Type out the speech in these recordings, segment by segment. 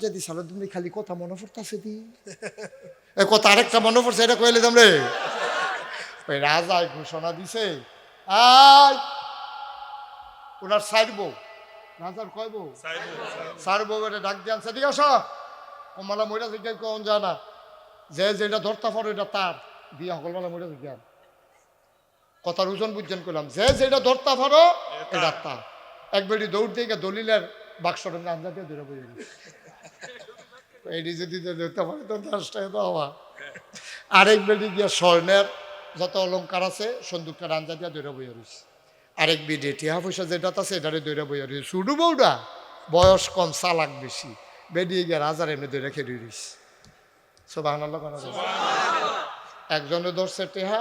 যদি সারাদিন খালি কথা মনে পড়তেছে দি কথা আরেকটা মনে পড়ছে এটা কইলে দাম রে ওই রাজায় ঘোষণা দিছে আয় ওনার সাইরব রাজার কয়ব সাইরব এটা ডাক দিয়ে আনছে ঠিক আছে কমলা মইরা থেকে কোন জানা যে যেটা ধরতে পারো এটা তার বিয়া হকলমালা মইরা থেকে কথার ওজন বুঝছেন করলাম যে যেটা ধরতে পারো এটা তার এক বেড়ি দৌড় দিয়ে দলিলের বাক্সটা আঞ্জা দিয়ে ধরে বই এটি যদি ধরতে পারে তো 10 টাকা তো হওয়া আরেক বেডি গিয়া স্বর্ণের যত অলঙ্কার আছে সন্দুকটা আঞ্জা দিয়া দৌড়া বইয়া রয়েছে আরেক বেডি টিহা পয়সা যেটা আছে এটারে দৌড়া বইয়া রয়েছে শুডু বউটা বয়স কম চালাক বেশি বেডি গিয়া রাজার এমনি দৌড়া খেয়ে রয়েছে সুবহানাল্লাহ একজনে ধরছে টেহা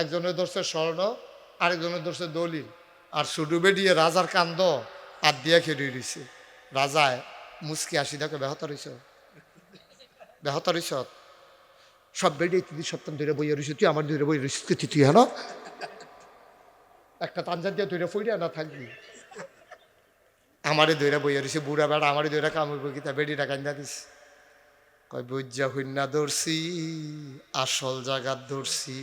একজনে ধরছে স্বর্ণ আরেকজনে ধরছে দলিল আর শুডু বেডিয়ে রাজার কান্দ আর দিয়া খেয়ে রয়েছে রাজায় মুসকি আসি দেখো বেহতার সব বেড়ে 30 সপ্তাহ ধরে বইয়া রয়েছে তুই আমার ধরে বই রয়েছিস তুই হ্যাঁ একটা তানজার দিয়ে ধরে ফইরা না থাকবি আমারে ধরে বইয়া রয়েছে বুড়া বেড়া আমারে ধরে কামড় বইতা বেড়িটা কান্দা দিস কয় বজ্জা হইনা ধরছি আসল জায়গার ধরছি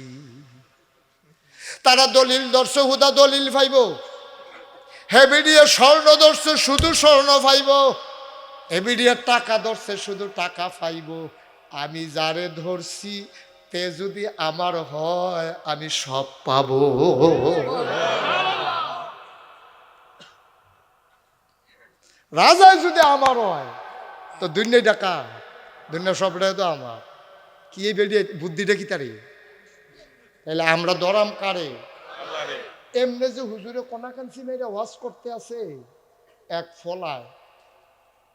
তারা দলিল ধরছে হুদা দলিল পাইব হে বেড়িয়ে স্বর্ণ ধরছে শুধু স্বর্ণ পাইব এবিডিয়ার টাকা ধরছে শুধু টাকা পাইব আমি যারে ধরছি তে যদি আমার হয় আমি সব পাব রাজা যদি আমার হয় তো দুনিয়া টাকা দুনিয়া সবটাই তো আমার কি এই বেরিয়ে বুদ্ধিটা কি তারি তাহলে আমরা দরাম কারে এমনি যে হুজুরে কোনাকাঞ্চি মেয়েরা ওয়াজ করতে আছে এক ফলায়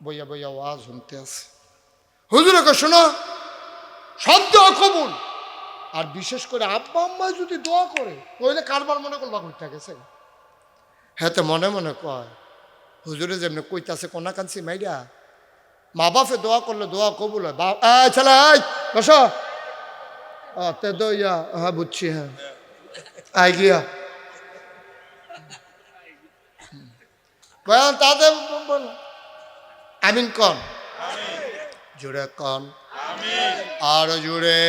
বইয়া বইয়া ওয়াজ শুনতে আছে হুজুরকে শোনো সব দোয়া কবুল আর বিশেষ করে আব্বা আম্মা যদি দোয়া করে তাহলে কারবার মনে করবা ঘুরতে গেছে হ্যাঁ তো মনে মনে কয় হুজুরে যেমনি কইতাছে কোনাকাঞ্চি মাইরা মা বাপে দোয়া করলে দোয়া কবুল হয় ছেলে বসো তে দইয়া হ্যাঁ বুঝছি হ্যাঁ আই গিয়া তাদের আমিন কন জুড়ে কন আর জুড়ে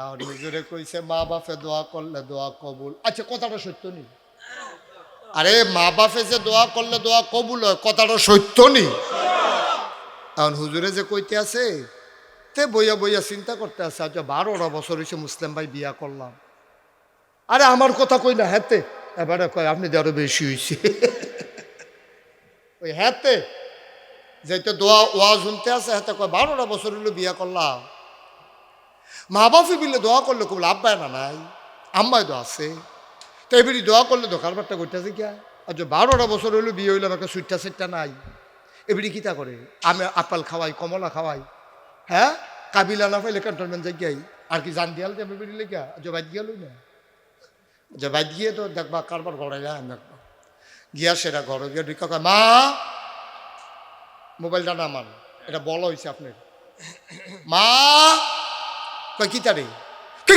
আর হুজুরে কইছে মা বাপে দোয়া করলে দোয়া কবুল আচ্ছা কথাটা সত্য নি আরে মা বাপে যে দোয়া করলে দোয়া কবুল হয় কথাটা সত্য নি এখন হুজুরে যে কইতে আছে তে বইয়া বইয়া চিন্তা করতে আছে আচ্ছা 12টা বছর হয়েছে মুসলিম ভাই বিয়া করলাম আরে আমার কথা কই না হ্যাঁতে এবারে কয় আপনি আরো বেশি হয়েছে ওই হ্যাঁতে যেতে দোয়া ওয়াজ শুনতে আছে হাতে কয় 12টা বছর হইলো বিয়া করলাম মা বাপি বিলে দোয়া করলে খুব লাভ পায় না নাই আম্মাই তো আছে তো এবারে দোয়া করলে তো কারবারটা করতেছে কি আচ্ছা 12টা বছর হইলো বিয়ে হইলো আমাকে সুইটটা নাই এবারে কিতা করে আমি আপেল খাওয়াই কমলা খাওয়াই হ্যাঁ কাবিলা না পাইলে ক্যান্টনমেন্ট যাই গাই আর কি জান দিয়াল যাবে বেরিয়ে লেগা আচ্ছা বাইক গিয়া লই না যে বাইক গিয়ে তো দেখবা কারবার ঘরে যায় দেখবা গিয়া সেটা ঘরে গিয়ে ঢুকা কয় মা মোবাইলটা না মান এটা বলা হয়েছে আপনার মা কয় কি তারে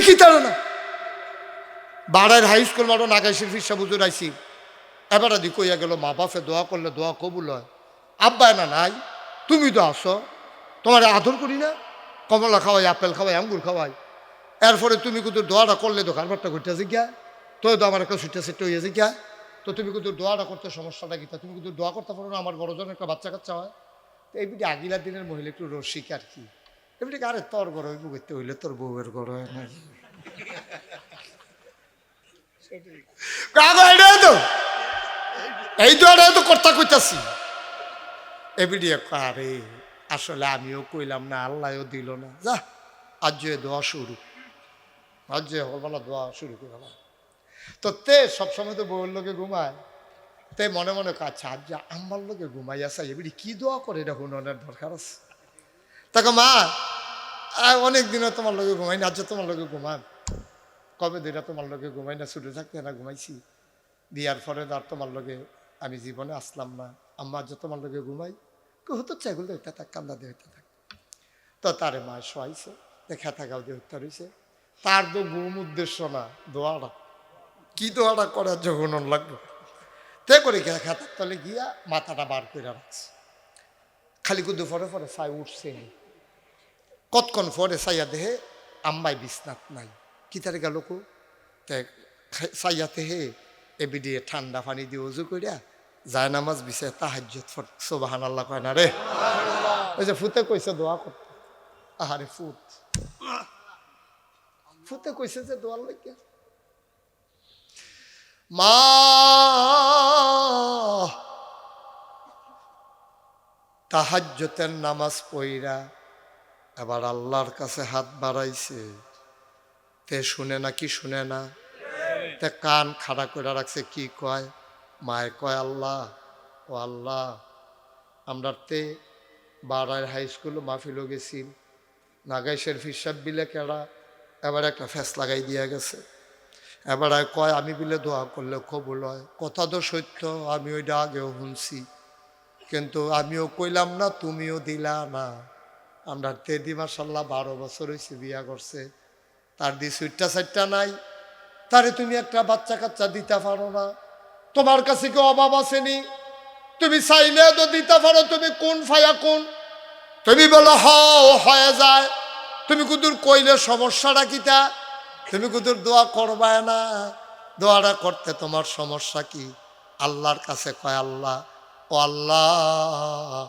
কি তারে না বাড়ার হাই স্কুল মাঠো নাগাইশির ফিসা বুঝুর আইসি এবার দি কইয়া গেল মা বাপে দোয়া করলে দোয়া কবুল হয় আব্বা না নাই তুমি তো আসো তোমার আদর করি না কমলা খাওয়াই আপেল খাওয়াই আঙ্গুর খাওয়াই এরপরে তুমি কিন্তু দোয়াটা করলে তো কারবারটা ঘুরতেছে গিয়া তো আমার একটা সুইটা সেটটা হয়েছে গিয়া তো তুমি কিন্তু দোয়াটা করতে সমস্যাটা গীতা তুমি কিন্তু দোয়া করতে পারো না আমার বড়জন একটা বাচ্চা কাচ্চা হয় তো এইবিটি আগিলার দিনের মহিলা একটু রসিক আর কি এমনি আরে তোর ঘর হইব করতে হইলে তোর বউয়ের ঘর হয় না তো এই দোয়াটা তো কর্তা কইতাছি এবিডি আরে আসলে আমিও কইলাম না আল্লাহও দিল না যা আজ দোয়া শুরু আজ হলবেলা দোয়া শুরু করলাম তো তে সবসময় তো বউয়ের লোকে ঘুমায় তে মনে মনে আচ্ছা আজ আম্মার লোকে ঘুমাই আসা এবিডি কি দোয়া করে এটা হুননের দরকার আছে তাকে মা অনেক দিনও তোমার লোকে ঘুমাই না আজ তোমার লোকে ঘুমান কবে দিনটা তোমার লোকে ঘুমাই না ছুটে থাকতে না ঘুমাইছি বিয়ার পরে আর তোমার লোকে আমি জীবনে আসলাম না আম্মা আজ তোমার লোকে ঘুমাই হতো চাইগুলো হইতে থাক কান্দা দিয়ে হইতে থাক তো তারে মা শোয়াইছে দেখা থাকাও দিয়ে হত্যা রয়েছে তার তো ঘুম উদ্দেশ্য না দোয়াটা কি দোয়াটা করার যখন লাগবে তে করে গিয়া খাতার তলে গিয়া মাথাটা বার করে রাখছে। খালি কুদু ফরে ফরে ছাই উঠছে নি। কতক্ষণ ফরে ছাইয়া দেহে আম্মাই বিছনাত নাই, কি তারে গেল কো ছাইয়াতে হে এবিডি ঠান্ডা পানি দিয়ে উজু করিয়া যায় নামাজ বিছায় তাহাজ্জুদ পড়ে। সুবহানাল্লাহ কয় না রে? ওই যে ফুতে কইছে দোয়া করতে, আহারে ফুতে কইছে যে দোয়ার লাগিয়া মা তাহাজ্জুদের নামাজ পড়া এবার আল্লাহর কাছে হাত বাড়াইছে। তে শুনে না কি শুনে না, তে কান খাড়া করে রাখছে। কি কয়? মায় কয় আল্লাহ, ও আল্লাহ, আমরা তে বাড়ার হাই স্কুল মাহফিলও গেছি, নাগাইশের ফিসাব বিলে কেডা এবার একটা ফ্যাস লাগাই দিয়া গেছে। এবার কয় আমি বিলে দোয়া করলে কবুল হয়। কথা তো সত্য, আমি ওইটা আগেও শুনছি, কিন্তু আমিও কইলাম না, তুমিও দিলা না। আমরা তেদি মাসাল্লাহ 12 বছর হয়েছে বিয়া করছে, তার দি সুইটটা সাইটটা নাই, তারে তুমি একটা বাচ্চা কাচ্চা দিতে পারো না? তোমার কাছে কি অভাব আসেনি? তুমি চাইলে তো দিতে পারো, তুমি কোন ফায়া কোন, তুমি বলো হয়ে যায়। তুমি কুদুর কইলে সমস্যাটা কিতা? তুমি কুদুর দোয়া করবায় না, দোয়াটা করতে তোমার সমস্যা কি? আল্লাহর কাছে কয় আল্লাহ, ও আল্লাহ,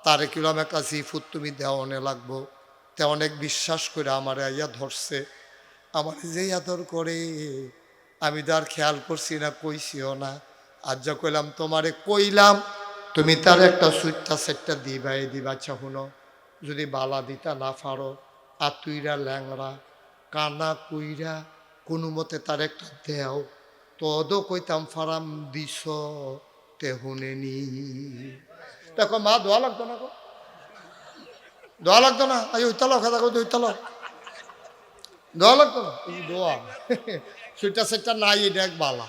তারে কিরম একটা জিফুত তুমি দেওয়ানে লাগবো। তে অনেক বিশ্বাস করে আমার আইয়া ধরছে, আমার যে আদর করে আমি তো আর খেয়াল করছি না, কইছিও না। আজ যা কইলাম তোমারে কইলাম, তুমি তার একটা সুইটটা সেটটা দিবাই দিবা। আচ্ছা শুনো, যদি বালা দিতা না পারো, আতুইরা ল্যাংরা কানা কুইরা কোনো মতে তার একটা দেও, তদও কইতাম ফারাম দিস, তে হুনেনি। দেখো মা দোয়া লাগতো না, গো দোয়া লাগতো না, আই ওইতালো খাতা কই ওইতালো দোয়া লাগতো না। এই দোয়া সুইটা সেটটা নাই, এটা এক বালা।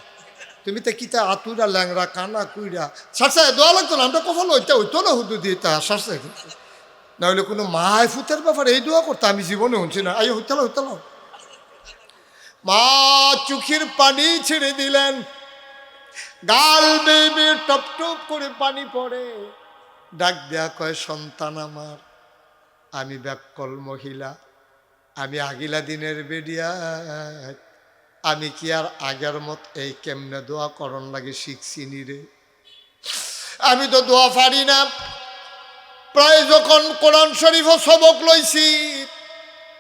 তুমি তো কিতা আতুরা ল্যাংরা কানা কুইরা সারসা দোয়া লাগতো না। আমরা কখনো ওইটা হইতো না, হুদু দিয়ে তা সারসা নাহলে কোনো মায় ফুতের ব্যাপারে এই দোয়া করতে আমি জীবনে শুনছি না। আই হইতালো হইতালো। মা চোখের পানি ছেড়ে দিলেন, গাল বেয়ে টপ টপ করে পানি পড়ে। ডাক দেয়া কয়, সন্তান আমার, আমি ব্যাককল মহিলা, আমি আগিলা দিনের বেডিয়া, আমি কি আর আগের মত এই কেমনে দোয়া করন লাগে শিখছি নি রে? আমি তো দোয়া পারি না। প্রায় যখন কোরআন শরীফ সবক লইছি,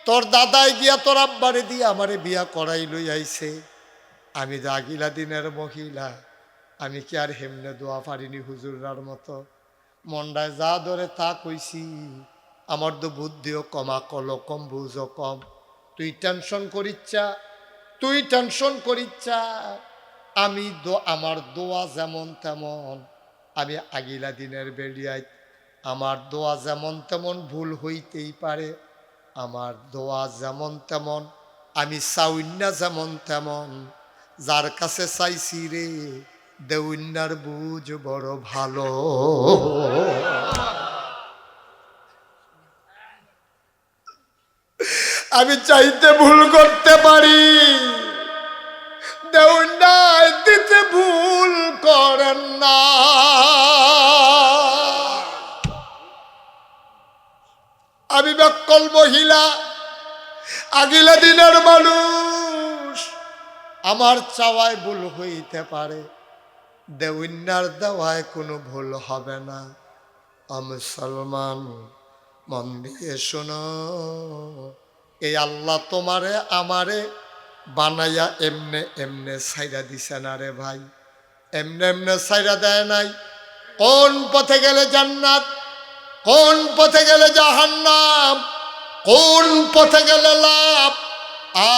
তোর দাদাই গিয়া তোর আব্বারে দিয়া আমারে বিয়া করাই লই আইছে। আমি যে আগিলা দিনের মহিলা, আমি কি আর হেমনে দোয়া পারিনি হুজুরার মতো? মন্ডায় যা ধরে তা কইছি। আমার তো বুদ্ধিও কমা, কল কম, বুঝও কম। তুই টেনশন করিচ্ছা, তুই টেনশন করিচ্ছা। আমি আমার দোয়া যেমন তেমন, আমি আগিলা দিনের বেরিয়ায়, আমার দোয়া যেমন তেমন ভুল হইতেই পারে। আমার দোয়া যেমন তেমন, আমি চাউন্না যেমন তেমন। যার কাছে চাইছি রে, দেউন্নার বুঝ বড় ভালো। আমি চাইতে ভুল করতে পারি, দেউন্নায় দিতে ভুল করেন না। আমি ব্যাককল মহিলা, আগিলা দিনের মানুষ, আমার চাওয়ায় ভুল হইতে পারে, দেউন্নার দেওয়ায় কোনো ভুল হবে না। মুসলমান মন দিয়ে শোনো, এই আল্লাহ তোমারে আমারে বানাইয়া এমনে এমনে ছাইরা দিছে না রে ভাই, এমনে এমনে ছাইরা দেয় নাই। কোন পথে গেলে জান্নাত, কোন পথে গেলে জাহান্নাম, কোন পথে গেলে লাভ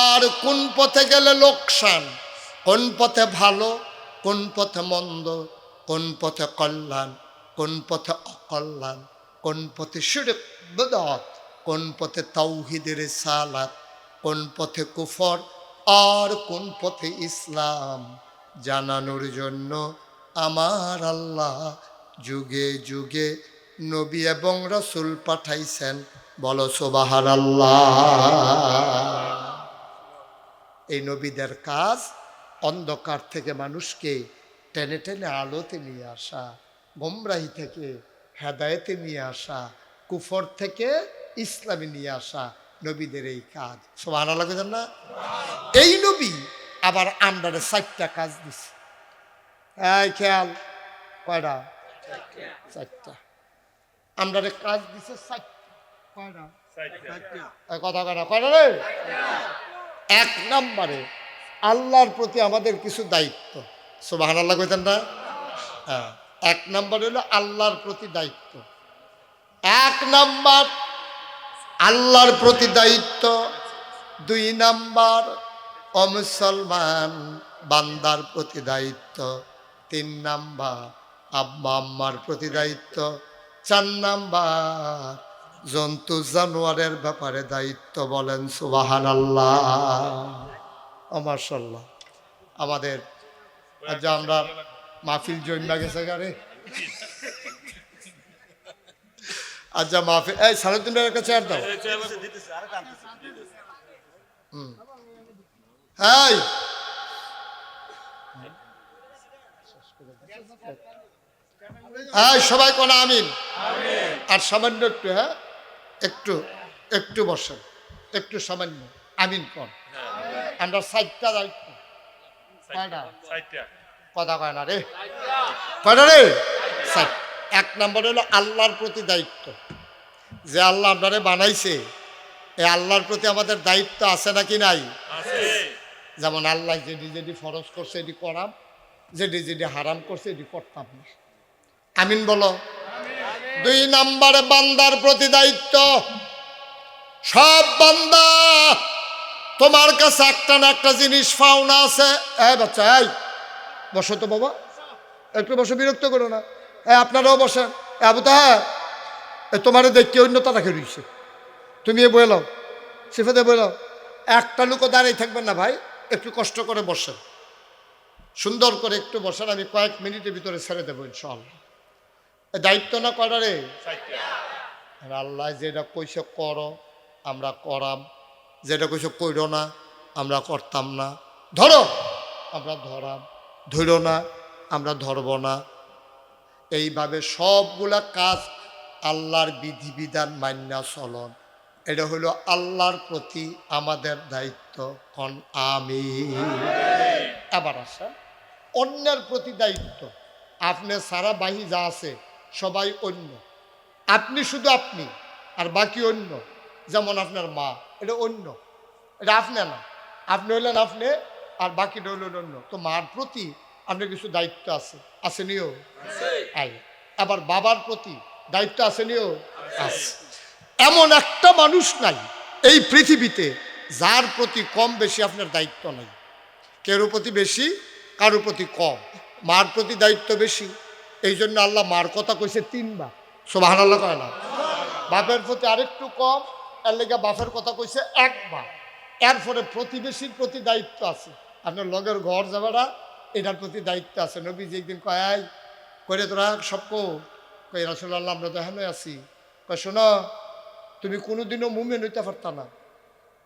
আর কোন পথে গেলে লোকসান, কোন পথে ভালো, কোন পথে মন্দ, কোন পথে কল্যাণ, কোন পথে অকল্যাণ, কোন পথে শিরক বিদআত, কোন পথে তাওহীদের রিসালাত, কোন পথে কুফর আর কোন পথে ইসলাম জানানোর জন্য আমার আল্লাহ যুগে যুগে নবী এবং রাসূল পাঠাইছেন। বলো সুবহানাল্লাহ। এই নবীদের কাজ অন্ধকার থেকে মানুষকে টেনে টেনে আলোতে নিয়ে আসা, গোমরাহি থেকে হেদায়েতে নিয়ে আসা, কুফর থেকে ইসলামে নিয়ে আসা নবীদের এই কাজ। সুবহানাল্লাহ কইতেন না? এই নবী আবার আমরারে 4টা কাজ দিছে। এই খেয়াল, কয়টা? 4টা। আমরারে কাজ দিছে 4টা। কয়টা? 4টা। কথা কয়টা? কয়টা রে? 1 নম্বরে আল্লাহর প্রতি আমাদের কিছু দায়িত্ব। সুবহানাল্লাহ কইতেন না? হ্যাঁ, 1 নম্বর হলো আল্লাহর প্রতি দায়িত্ব। 1 নম্বর আল্লাহর প্রতি দায়িত্ব। 2 নম্বর অমুসলমান বান্দার প্রতি দায়িত্ব। 3 নম্বর আব্বা আম্মার প্রতি দায়িত্ব। 4 নম্বর জন্তু জানোয়ারের ব্যাপারে দায়িত্ব। বলেন সুবহানাল্লাহ। মাশাআল্লাহ। আমাদের আজ আমরা মাহফিল জমা গেছে গারে। আচ্ছা মাহফিল, এই সালাউদ্দিন ভাইয়ের কাছে আর দাও। হাই হাই সবাই কোন আমিন। আর সামান্য একটু, হ্যাঁ একটু একটু বসেন, একটু সামান্য আমিন কোন। আমরা 4টা দায়িত্ব। কথা কয় না রে? কয়টা রে? 4। 1 নম্বর হলো আল্লাহর প্রতি দায়িত্ব। যে আল্লাহ আপনারে বানাইছে, এই আল্লাহর প্রতি আমাদের দায়িত্ব আছে নাকি নাই? যেমন আল্লাহ যেটি যেটি ফরজ করছে এটি করাম, যেটি যেটি হারাম করছে এটি করতাম না। আমিন বলো। 2 নম্বরে বান্দার প্রতি দায়িত্ব। সব বান্দা, তোমার কাছে একটা না একটা জিনিস পাওনা আছে। এই বাচ্চা, এই বসো তো বাবা, একটু বসো, বিরক্ত করো না। আপনারাও বসেন। আবু তাহের, তোমার দেখতে অন্যতা রাখে রয়েছে, তুমি বয়ে লাও, সিফাতে বয়ে লাও। একটা লোকও দাঁড়িয়ে থাকবেন না ভাই, একটু কষ্ট করে বসেন, সুন্দর করে একটু বসেন। আমি কয়েক মিনিটের ভিতরে ছেড়ে দেবো ইনশাআল্লাহ। দায়িত্ব না কয়টা রে? আল্লাহ যেটা কইছে করো, আমরা করাম। যেটা কইছে কইরো না, আমরা করতাম না। ধরো, আমরা ধরাম। ধরো না, আমরা ধরব না। এইভাবে সবগুলা কাজ আল্লাহর বিধিবিধান মান্না চলন, এটা হলো আল্লাহর প্রতি আমাদের দায়িত্ব। কোন আমিন। আবার আসা অন্যের প্রতি দায়িত্ব। আপনি সারা বাহি যা আছে সবাই অন্য, আপনি শুধু আপনি আর বাকি অন্য। যেমন আপনার মা, এটা অন্য, এটা আপনি না। আপনি হইলেন আপনি আর বাকিটা হইলেন অন্য। তো মার প্রতি আপনার কিছু দায়িত্ব আছে, আসেনিও? আবার বাবার প্রতি দায়িত্ব আসেনিও? আছে। এমন একটা মানুষ নাই এই পৃথিবীতে যার প্রতি কম বেশি আপনার দায়িত্ব নাই। কারোর প্রতি বেশি, কারোর প্রতি কম। মার প্রতি দায়িত্ব বেশি, এই জন্য আল্লাহ মার কথা কইছে 3 বার। সুবহানাল্লাহ কয় না? বাপের প্রতি আরেকটু কম, এর লেগে বাপের কথা কইছে 1 বার। এরপরে প্রতিবেশীর প্রতি দায়িত্ব আছে। আপনার লগের ঘর যাবারা, এটার প্রতি দায়িত্ব আছে। নবীজি একদিন কয় করে তোরা সব কই রাসূলুল্লাহ আমরা তো এখানে আছি। কয় শোনো, তুমি কোনোদিনও মুমিন হইতে পারতা না।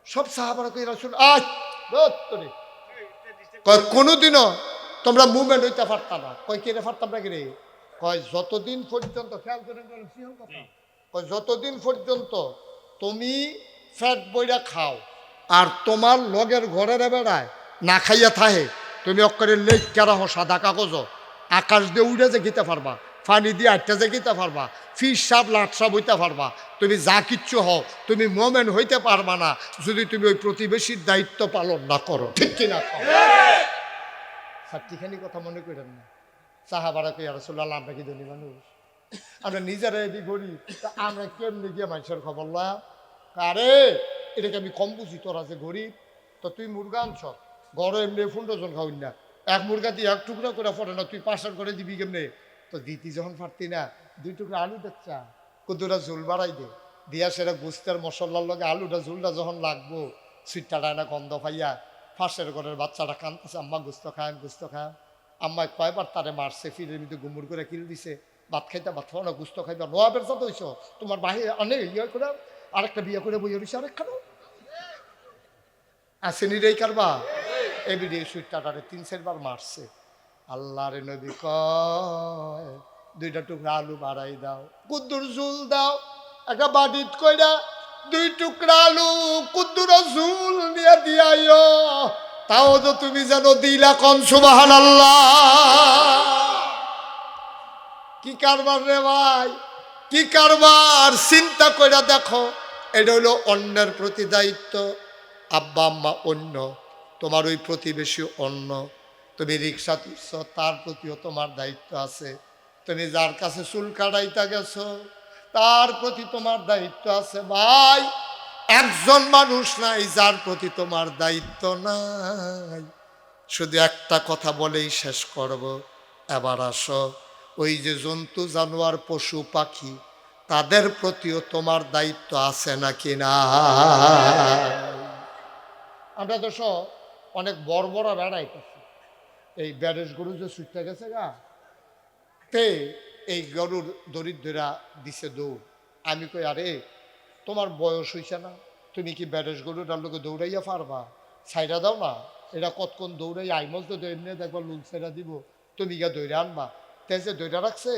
সব সাহাবারা কই রাসূল তোরে কয় কোনোদিনও তোমরা মুমিন হইতে পারতা না। কয় কে রে পারতাম না? কি রে? কয় যতদিন পর্যন্ত, খেয়াল করে কথা, কয় যতদিন পর্যন্ত তুমি ফ্যাট বইরা খাও আর তোমার লগের ঘরের বেড়ায় না খাইয়া থাহে, তুমি অক্ষরে লেখ কেরা সাদা কাগজ আকাশ দিয়ে উড়ে যে গিতে পারবা, পানি দিয়ে আটটা যে গিতে পারবা, ফিস সাপ লাট সাপ হইতে পারবা, তুমি যা কিচ্ছু হও, তুমি মোমেন হইতে পারবা না যদি তুমি ওই প্রতিবেশীর দায়িত্ব পালন না করো। ঠিক কিনা? সাতটিখানি কথা মনে করেন না। সাহাবারা কই রাসূলুল্লাহ আমরা কি ধনী মানুষ? আমরা নিজেরা এদি গরিব, তা আমরা কেমনি গিয়ে মানুষের খবর লয়া? আরে এটাকে আমি কম বুঝি, তোরা যে গরিব, তো তুই মুরগা আনছ ঘরে এমনি 15 জন খাওয়াই না, এক মুরগা দিয়ে 1 টুকরা করে পড়ে না, তুই 5 করে দিবি কেমনে? তো দিতি যখন পারতি না, 2 টুকরা আলু দেখছা কতটা ঝোল বাড়াই দে দিয়া, সেটা গুস্তের মশলার লগে আলুটা ঝোলটা যখন লাগবো, সুইটটা না গন্ধ পাইয়া ফাঁসের ঘরের বাচ্চাটা কান্দতেছে, আম্মা গুস্ত খায়, গুস্ত খায়। আম্মায় কয়বার তারে মারছে, ফিরের মধ্যে গুমুর করে কিল দিছে, ভাত খাইতে ভাত খাও না, গুস্ত খাইতে নোয়াবের সাথে হইছ, তোমার বাহিরে অনেক ইয়ে করে আরেকটা বিয়ে করে বইয়ে রয়েছে আরেকখানো আসেনি রে কারবা। এবিডি সুইটটারে 3-4 বার মারছে। আল্লাহর নবী কয় দুইটা টুকরা আলু বাড়াই দাও, কুদ্দুর ঝুল দাও, একটা বাটিত কইরা 2 টুকরা আলু কুদ্দুর ঝুল দিয়া দিয়াইও, তাও তো তুমি যেন দিলা কোন সুবহানাল্লাহ। কি কারবার রে ভাই, কি কারবার, চিন্তা কইরা দেখো। এটা হলো অন্যের প্রতি দায়িত্ব। আব্বা আম্মা অন্য, তোমার ওই প্রতিবেশী অন্য, তুমি রিক্সা তুলছ তার প্রতিও তোমার দায়িত্ব আছে। তুমি যার কাছে চুল কাটাইতে গেছো তার প্রতি তোমার দায়িত্ব আছে। ভাই, একজন মানুষ নাই যার প্রতি তোমার দায়িত্ব নাই। শুধু একটা কথা বলেই শেষ করব। এবার আসো, ওই যে জন্তু জানোয়ার পশু পাখি তাদের প্রতিও তোমার দায়িত্ব আছে নাকি না? আমরা তো অনেক বড় বড় বেড়াইতেছি, এই ব্যারেজ গরু যে ছুটতে গেছে গা, তে এই গরুর দরিদ্ররা দিছে দৌড়। আমি কই আরে তোমার বয়স হইছে না, তুমি কি ব্যারেজ গরুটার লোকে দৌড়াইয়া পারবা? ছাইরা দাও না, এটা কতক্ষণ দৌড়াই আইমজ তো এমনি দেখবার লুক ছাইরা দিব, তুমি গিয়া দৌড়ে আনবা। তাই যে দৌড়া রাখছে,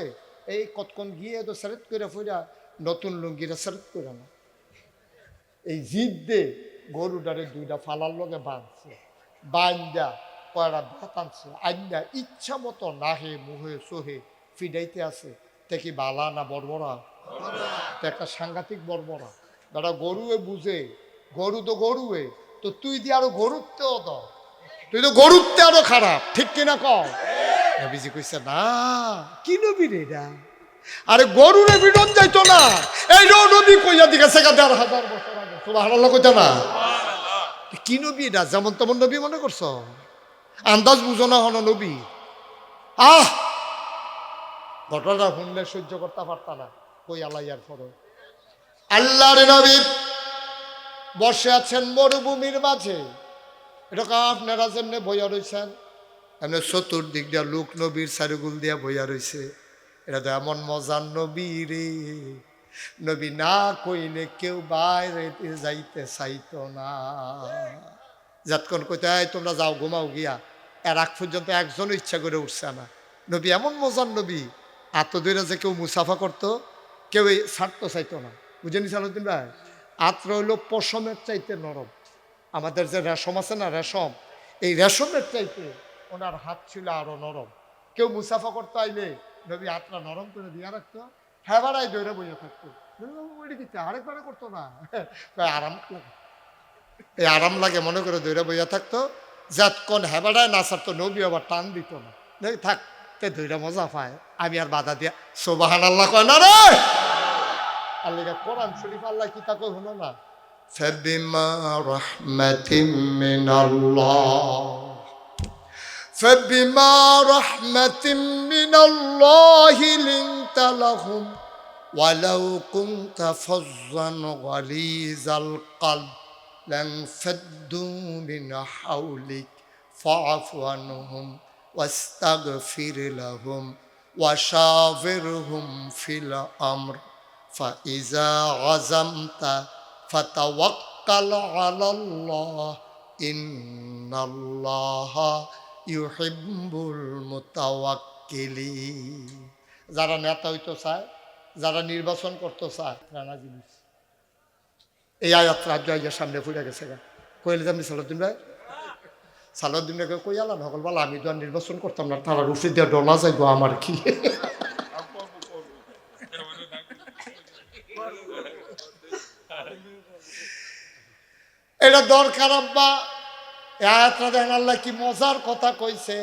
এই কতক্ষণ গিয়ে তো সেরেট করে ফুরা নতুন লুঙ্গিটা সেরেট করে না, এই জিদ দে গরুটারে 2টা ফালার লগে বাঁধছে, বান্ধা কয়টা ভাত আনছে, আইন্দা ইচ্ছা মতো নাহে মুহে সোহে ফিডাইতে আছে। তে কি বালা না বড়বড়া? একটা সাংঘাতিক বড়বড়া। দাদা গরুয়ে বুঝে, গরু তো গরুয়ে, তো তুই দিয়ে আরো গরুত্বেও দ, তুই তো গরুত্বে আরো খারাপ, ঠিক কিনা কও? নবীজি কইছে না, কি নবী রে এটা? আরে গরুরে বিরোধ যাইতো না, এই নবী কইয়া দিকে 1000 বছর আগে, সুবহানাল্লাহ কইতা না? কি নবী এটা? যেমন তেমন নবী মনে করছো? আন্দাজ বুঝো না হন নবী। ঘটনা শুনলে সহ্য করতে পারতা না, কই আলাইয়ার পরে আল্লাহর নবী বসে আছেন মরুভূমির মাঝে। এটা আপনারা যেমনি বইয়া রয়েছেন, এমনি চতুর্দিক দিয়া লোক নবীর চারিগুল দিয়া বইয়া রয়েছে। এটা তো এমন মজার নবী রে, নবী না কইলে কেউ বাইরে যাইতে চাইতো না। যতক্ষণ কইতে তোমরা যাও ঘুমাও গিয়া, এর আগ পর্যন্ত একজনও ইচ্ছা করে উঠছে না। নবী এমন মজার নবী, আত্ম দইরা যে কেউ মুসাফা করতো, কেউ এই ছাড়তো চাইতো না। বুঝে নি সালুদ্দিন ভাই? আত্র হইল পশমের চাইতে নরম। আমাদের যে রেশম আছে না, রেশম, এই রেশমের চাইতে ওনার হাত ছিল আরো নরম। কেউ মুসাফা করতে আইলে নবী হাতটা নরম করে দিয়া রাখতো, হেবারাই দৌড়ে বইয়া থাকতো। আরেকবারে করতো না, আরাম লাগে, এই আরাম লাগে মনে করে দৌড়ে বইয়া থাকতো। যতক্ষণ হেবাড়ায় না ছাড়তো, নবী আবার টান দিত না, থাক তে দৌড়া মজা পায়, আমি আর বাধা দিয়া। সুবহানাল্লাহ কয় না রে? আল্লাহ কোরআন শরীফ আল্লাহ কি তা কই হলো না? ফাবিমা রাহমাতিম মিনাল্লাহ, ফাবিমা রাহমাতিম মিনাল্লাহি লিনতা লাহুম ওয়ালাউ কুনতা ফাজ্জান গালিজাল কলব লানফাদ্দু মিন হাওলিক ফাআফু আনহুম ওয়াস্তাগফির লাহুম ওয়াশাবিরহুম ফিল আমর ফাইজা আযামতা ফাতাওয়াক্কাল আলাল্লাহ ইন্নাল্লাহা ইউহিব্বুল মুতাওয়াক্কিলিন। যারা নেতা হইতে চায়, যারা নির্বাচন করতে চায়, রানা জিনিস এই আয়াত রাজ্য সামনে ফুটে গেছে গা। কইলে আপনি সালাউদ্দিন ভাই, সালাউদ্দিন ভাইকে কই আলাম সকল বলা, আমি তো আর নির্বাচন করতাম না, তারা রুফি দিয়ে ডলা যাইব, আমার কি? এটা দরকার আব্বা। আয়াতটা দেখেন আল্লাহ কি মজার কথা কইছে,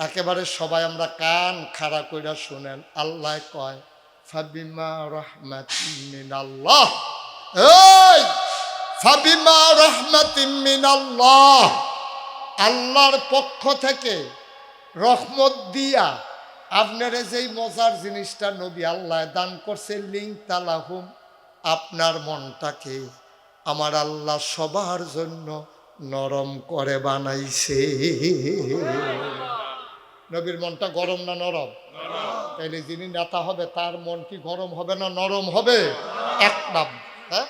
একেবারে সবাই আমরা কান খাড়া কইরা শুনেন। আল্লাহ কয় ফাবিমা রাহমাতিন মিনাল্লাহ, এই ফাবিমা রাহমাতিন মিনাল্লাহ, আল্লাহর পক্ষ থেকে রহমত দিয়া আপনারে যেই মজার জিনিসটা নবী আল্লাহ দান করছে, লিঙ্ক তালাহুম, আপনার মনটাকে আমার আল্লাহ সবার জন্য নরম করে বানাইছে। নবীর মনটা গরম না নরম? তাইলে যিনি নেতা হবে তার মন কি গরম হবে না নরম হবে? এক নাম্বার, হ্যাঁ,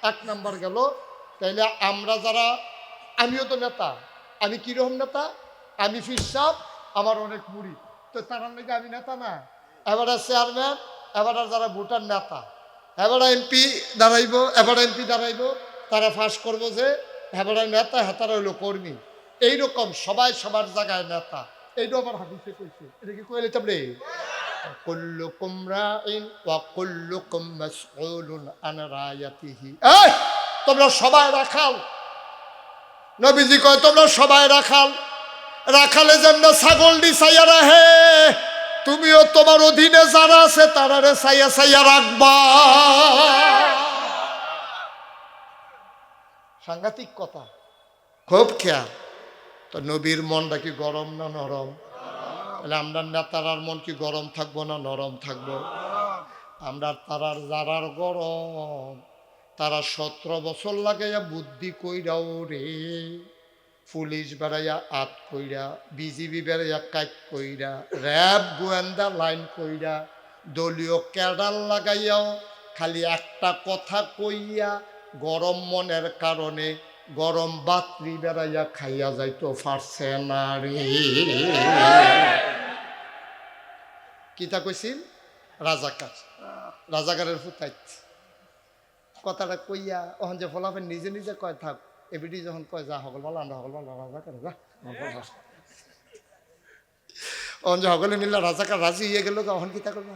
1 নাম্বার গেল। তাইলে আমরা যারা, আমিও তো নেতা, আমি কিরকম নেতা? আমি ফিরসাব, আমার অনেক মুড়ি, তো তার নাকি আমি নেতা না। এবার চেয়ারম্যান, এবার যারা ভোটার নেতা, এবার এমপি দাঁড়াইব, এবার এমপি দাঁড়াইব, তারা ফাঁস করবো যে হেবারা নেতা, হেতারা হইলো কর্মী। এইরকম সবাই সবার জায়গায় নেতা। এইটা আমার হাদিসে কইছে, এটা কি কইলে তারপরে কুল্লুকুম রাইন ওয়া কুল্লুকুম মাসউলুন আন রায়াতিহি। এই তোমরা সবাই রাখাল, নবীজি কয় তোমরা সবাই রাখাল। রাখালে যেমন ছাগল দি চাইয়া রাখে, তুমিও তোমার অধীনে যারা আছে তারারে চাইয়া চাইয়া রাখবা। সাংঘাতিক কথা, খুব খেয়াল। তো নবীর মনটা কি গরম না নরম? তাহলে আমরা নেতারার মন কি গরম থাকবো না নরম থাকবো? আমরা তারার যারার গরম, তারা 17 বছর লাগাইয়া বুদ্ধি কইরাও রে, পুলিশ বেড়াইয়া আত কইরা, বিজিবি বেড়াইয়া কাট কইরা, র্যাব গোয়েন্দা লাইন কইরা, দলীয় ক্যাডার লাগাইয়াও খালি একটা কথা কইয়া গরম মনের কারণে গরম বাতরি বেড়াইয়া খাইয়া যাইতো পারছে না রে। কিতা কইছিল? রাজাকার, রাজাকারের ফুটাইত কথাটা কইয়া ওখান যে ফলাফেন নিজে নিজে কয় থাক, এবিডি যখন কয় যা হগল বলা আমরা হগল বলা রাজাকার যা, ওখান যে হগলে মিললে রাজাকার রাজি হয়ে গেল, ওখান কিতা করবো?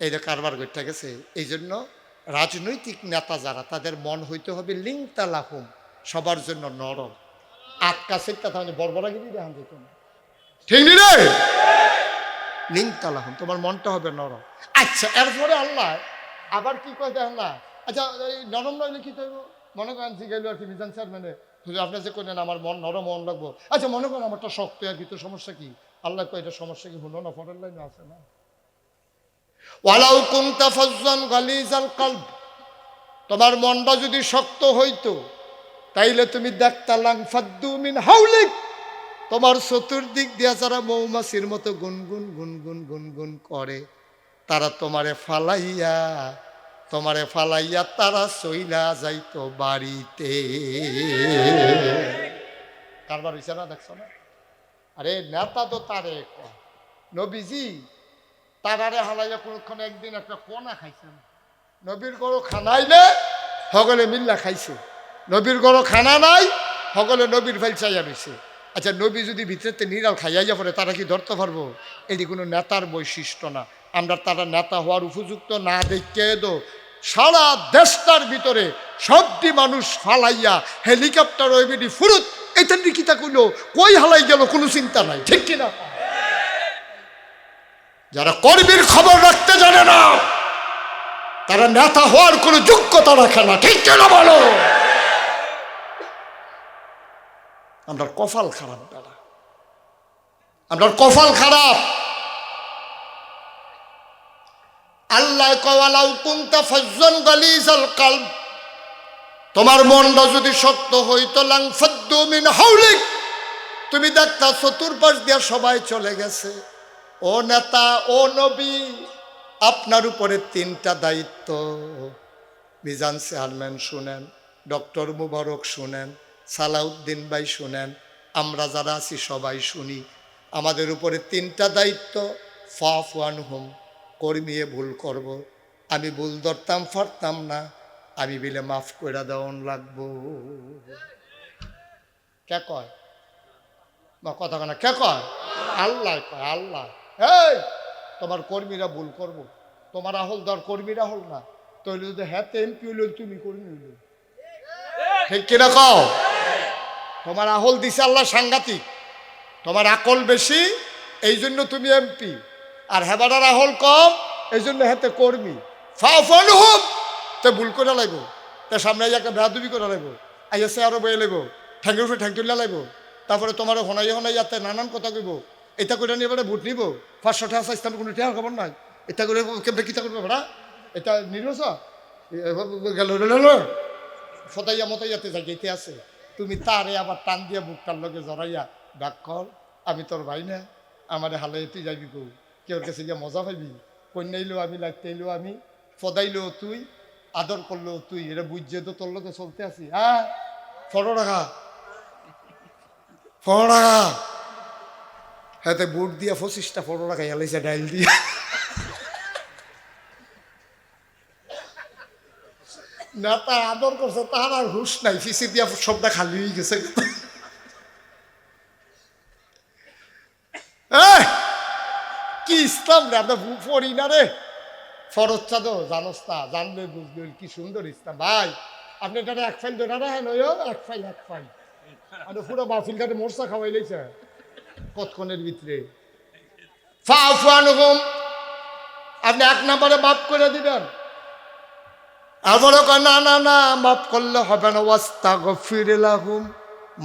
এইটা কারবার করতে গেছে। এই জন্য রাজনৈতিক নেতা যারা, তাদের মন হইতে হবে লিংতা লাহুম, সবার জন্য নরম। আটকা সেটা তাহলে বর্বরাগিরি দেখান যেত না, ঠিক নি রে? লিংতা লাহুম, তোমার মনটা হবে নরম। আচ্ছা, এরপরে আল্লাহ আবার কি কয় দেখেন না? আচ্ছা, এই নরম নইলে কি করবো? মনে করেন শিখাইল আর কি মিজান স্যার, মানে আপনি যে করেন আমার মন নরম, মন লাগবো। আচ্ছা মনে করেন আমারটা শক্ত, আর ভিতর সমস্যা কি? আল্লাহ কয় এটা সমস্যা কি? হলো না, ফরের লাইনে আছে না? ওয়ালাউ কুনতা ফাজ্জান গালিজাল কলব, তোমার মনটা যদি শক্ত হইতো তাইলে তুমি দেখতা লাং ফাদ্দু মিন হাউলিক, তোমার চতুর্দিক দিয়া যারা মৌমাছির মতো গুনগুন গুনগুন গুনগুন করে, তারা তোমারে ফালাইয়া তারা চইলা যাইতো বাড়িতে। কারবার হইছে না, দেখছো না? আরে নেতা তো তারে কয়। নবীজি তারারে হালাইয়া কোনক্ষণ একদিন একটা কোনা খাইছেন। নবীর গরু খানাইলে সকলে মিল্লা খাইছে, নবীর গরু খানা নাই, সকলে নবীর ফাইল চাইয়া রয়েছে। আচ্ছা, নবী যদি ভিতরেতে নিরাল খাইয়া পড়ে, তারা কি ধরতে পারবো? এটি কোনো নেতার বৈশিষ্ট্য না। আমরা তারা নেতা হওয়ার উপযুক্ত না দেখে দো সারা দেশটার ভিতরে সবটি মানুষ ফালাইয়া হেলিকপ্টার ওইবিডি ফুরুত এটা নিকিতা কইল, কই হালাই গেল কোনো চিন্তা নাই, ঠিক কিনা? যারা কর্মীর খবর রাখতে জানে না, তারা নেতা হওয়ার কোনো যোগ্যতা রাখে না, ঠিক কিনা বলো? আমরা কপাল খারাপ দাদা, আমরা কপাল খারাপ। আল্লাহ কওয়ালাউ কুনতা ফাজ্জান গালিজাল কলব, তোমার মনটা যদি শক্ত হইতো লাং ফাদ্দু মিন হাউলিক, তুমি দেখতা চতুর্পাশ দিয়া সবাই চলে গেছে। ও নেতা, ও নবী, আপনার উপরে 3টা দায়িত্ব। মিজান চেয়ারম্যান শুনেন, ডক্টর মুবারক শুনেন, সালাউদ্দিন ভাই শুনেন, আমরা যারা আছি সবাই শুনি। আমাদের উপরে 3টা দায়িত্ব। ফাফু আনহুম, কর্মীয়ে ভুল করব, আমি ভুল ধরতাম পারতাম না, আমি বিলে মাফ করে দেওয়ান লাগবো। কে কয়? বা কথা না, কে কয়? আল্লাহ কয়। আল্লাহ, এই তোমার কর্মীরা ভুল করব, তোমার আহল দর কর্মীরা হল না, তৈরি যদি হ্যাঁ এমপি হইল, তুমি কর্মী হইল, ঠিক কিনা কও? তোমার আহল দিছে আল্লাহ সাংঘাতিক, তোমার আকল বেশি এই জন্য তুমি এমপি, আর হেবাডার আহল কম এই জন্য হেতে কর্মী। ফাফান হোক তে ভুল করে লাগবো, তা সামনে একটা বেহাদুবি করে লাগবো, আইসে আরো বয়ে লাগবো, ঠ্যাঙ্গের উপরে ঠ্যাং তুলিয়া লাগবো, তারপরে তোমার হোনাই হোনাই যাতে নানান কথা কইব। এটা করে নিয়ে এবারে ভোট নিব, 500 টাকা চাইতাম, কোনো টাকা খবর নাই। এটা করে কেমন কিতা করবে ভাড়া? এটা নির্বাচ গেল ফতাইয়া মতাইয়াতে জায়গাতে আছে, তুমি তারে আবার টান দিয়া বুকটার লগে জড়াইয়া ডাক কর, আমি তোর ভাই না, আমার হালাই তুই যাবি কৌ, কেউ কাছে গিয়ে মজা পাইবি, কন্যাইলেও আমি, লাগতে এলেও আমি, ফদাইলেও তুই, আদর করলেও তুই, এটা বুঝছে তো তোর লোকে চলতে আছি। হ্যাঁ, ফটো রাখা, ফটো রাখা, হয়তো বুট দিয়া 25টা পরোটা খাইয়া লাইছে ডাইল দিয়া। নেতা আদর করছে, তার আর হুশ নাই, ফিসি দিয়া সবটা খালি হয়ে গেছে। কি ইসলাম রে আমরা পড়ি না রে। ফরজ চাঁদ জানোস না, জানলে বুঝবে কি সুন্দর ইসলাম। ভাই আপনি এটা এক ফাইল ধরে রাখেন, ওইও এক ফাইল আর পুরো মাহফিল কাটে মোরসা খাওয়াই লাইছে কতক্ষণের ভিতরে। আপনি 1 নম্বরে মাফ করে দিবেন। আবারও না না না, মাফ করলে হবে না, ওয়াস্তাগফির লাহুম,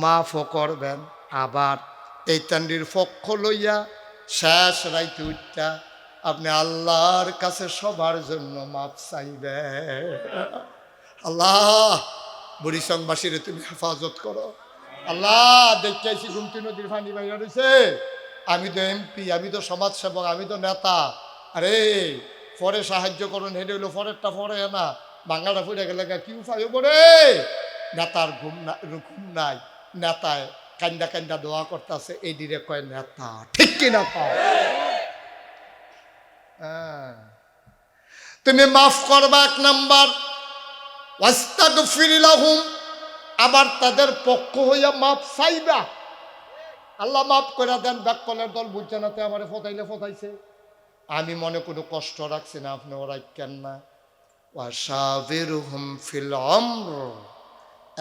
মাফও করবেন। আবার এই তান্ডির পক্ষ লইয়া শেষ রাইতে উঠটা আপনি আল্লাহর কাছে সবার জন্য মাপ চাইবেন। আল্লাহ বুড়িসংবাসীরে তুমি হেফাজত করো। আল্লাহ দেখছি গুমতি নদীর পানি বাইরে রয়েছে, আমি তো এমপি, আমি তো সমাজসেবক, আমি তো নেতা, আরে পরে সাহায্য করুন, হেঁটে হইলো পরেরটা পরে না, বাংলাটা ফুটে গেলে কি উপায় পড়ে। নেতার ঘুম নাই, নেতায় কান্দা কান্দা দোয়া করতেছে, এই দিকে কয় নেতা, ঠিক কি না? তুমি মাফ করবা 1 নাম্বার, ওয়াস্তাগফির লাহুম, আবার তাদের পক্ষ হইয়া মাফ চাইবা। আল্লাহ মাফ করে দেন, ব্যাককলের দল বুঝছে না, আমারে ফতাইলে ফতাইছে, আমি মনে কোনো কষ্ট রাখছি না, আপনি ওরা কেন না। ওয়াশাবিরহুম ফিল আমর,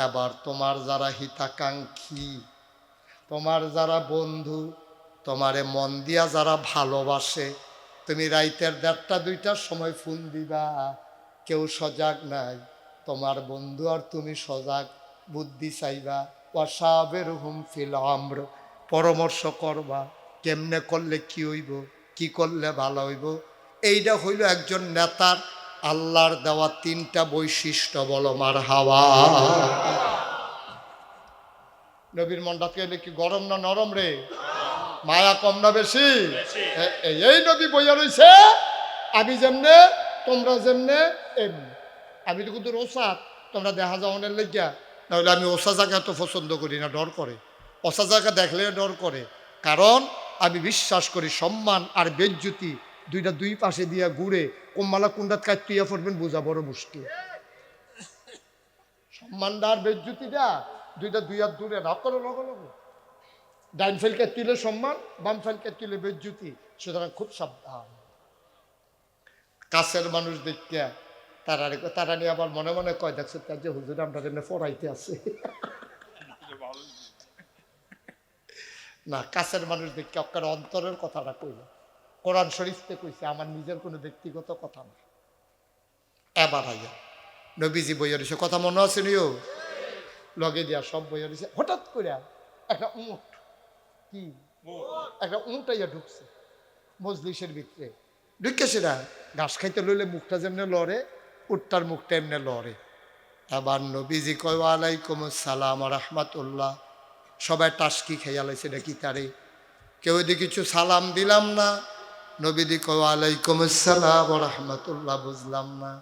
এবার তোমার যারা হিতাকাঙ্ক্ষী, তোমার যারা বন্ধু, তোমারে মন দিয়া যারা ভালোবাসে, তুমি রাইতের 1:30টা 2টার সময় ফোন দিবা, কেউ সজাগ নাই, তোমার বন্ধু আর তুমি সজাগ, বুদ্ধি চাইবা। ওয়াশাবিরহুম ফিল আমর, পরামর্শ করবা কেমনে করলে কি হইব, কি করলে ভালো হইব। এইটা হইল একজন নেতার আল্লাহর দেওয়া 3টা বৈশিষ্ট্য, বলো মারহাবা। নবীর মনটা পেলে কি গরম না নরম রে? মায়া কম না বেশি? এই নবী বইয়া রইছে, আমি যেমনে তোমরা যেমনে এমনি। আমি তো কিন্তু ওসাদ, তোমরা দেখা যাও অনেক লেগিয়া, নাহলে আমি ওসা জায়গা তো পছন্দ করি না, ডর করে। ওসা জায়গা দেখলে ডর করে, কারণ আমি বিশ্বাস করি সম্মান আর বেজ্জুতি দুইটা দুই পাশে দিয়া ঘুরে কোম্মালা কুন্ডাত কাটিয়া পড়বেন বোঝা বড় মুশকিল। সম্মানটা আর বেজ্জুতিটা দুইটা দুই হাত দূরে না করো, লগো লগো। ডাইন ফেল কাটলে সম্মান, বাম ফেল কাটলে বেজ্জুতি, সুতরাং খুব সাবধান। কাছের মানুষ দেখিয়া তারা নিয়ে আবার মনে মনে কয়, দেখছো তার যে হুজুর আমরা জন্য পড়াইতে আছে না। কাছের মানুষ দেখে আপনার অন্তরের কথাটা কইল, কোরআন শরীফতে কইছে, আমার নিজের কোনো ব্যক্তিগত কথা না। এবার আইয়া নবীজি বইয়া রয়েছে, কথা মনে আছে নিও, লগে দিয়া সব বইয়া রয়েছে। হঠাৎ করে একটা উঁট, কি একটা উঁট আইয়া ঢুকছে মজলিসের ভিতরে। ঢুকে সেটা ঘাস খাইতে লইলে মুখটা যেমনে লড়ে, উটটার মুখটা এমনি লড়ে। আবার নবীজি কয় ওয়ালাইকুম আসসালাম রাহমাতুল্লাহ, সবাই টাসকি খাইয়া লাইছে, দেখি তারে কেউ যদি কিছু সালাম দিলাম না। নবীজি কয় ওয়ালাইকুম আসসালাম রাহমাতুল্লাহ, বুঝলাম না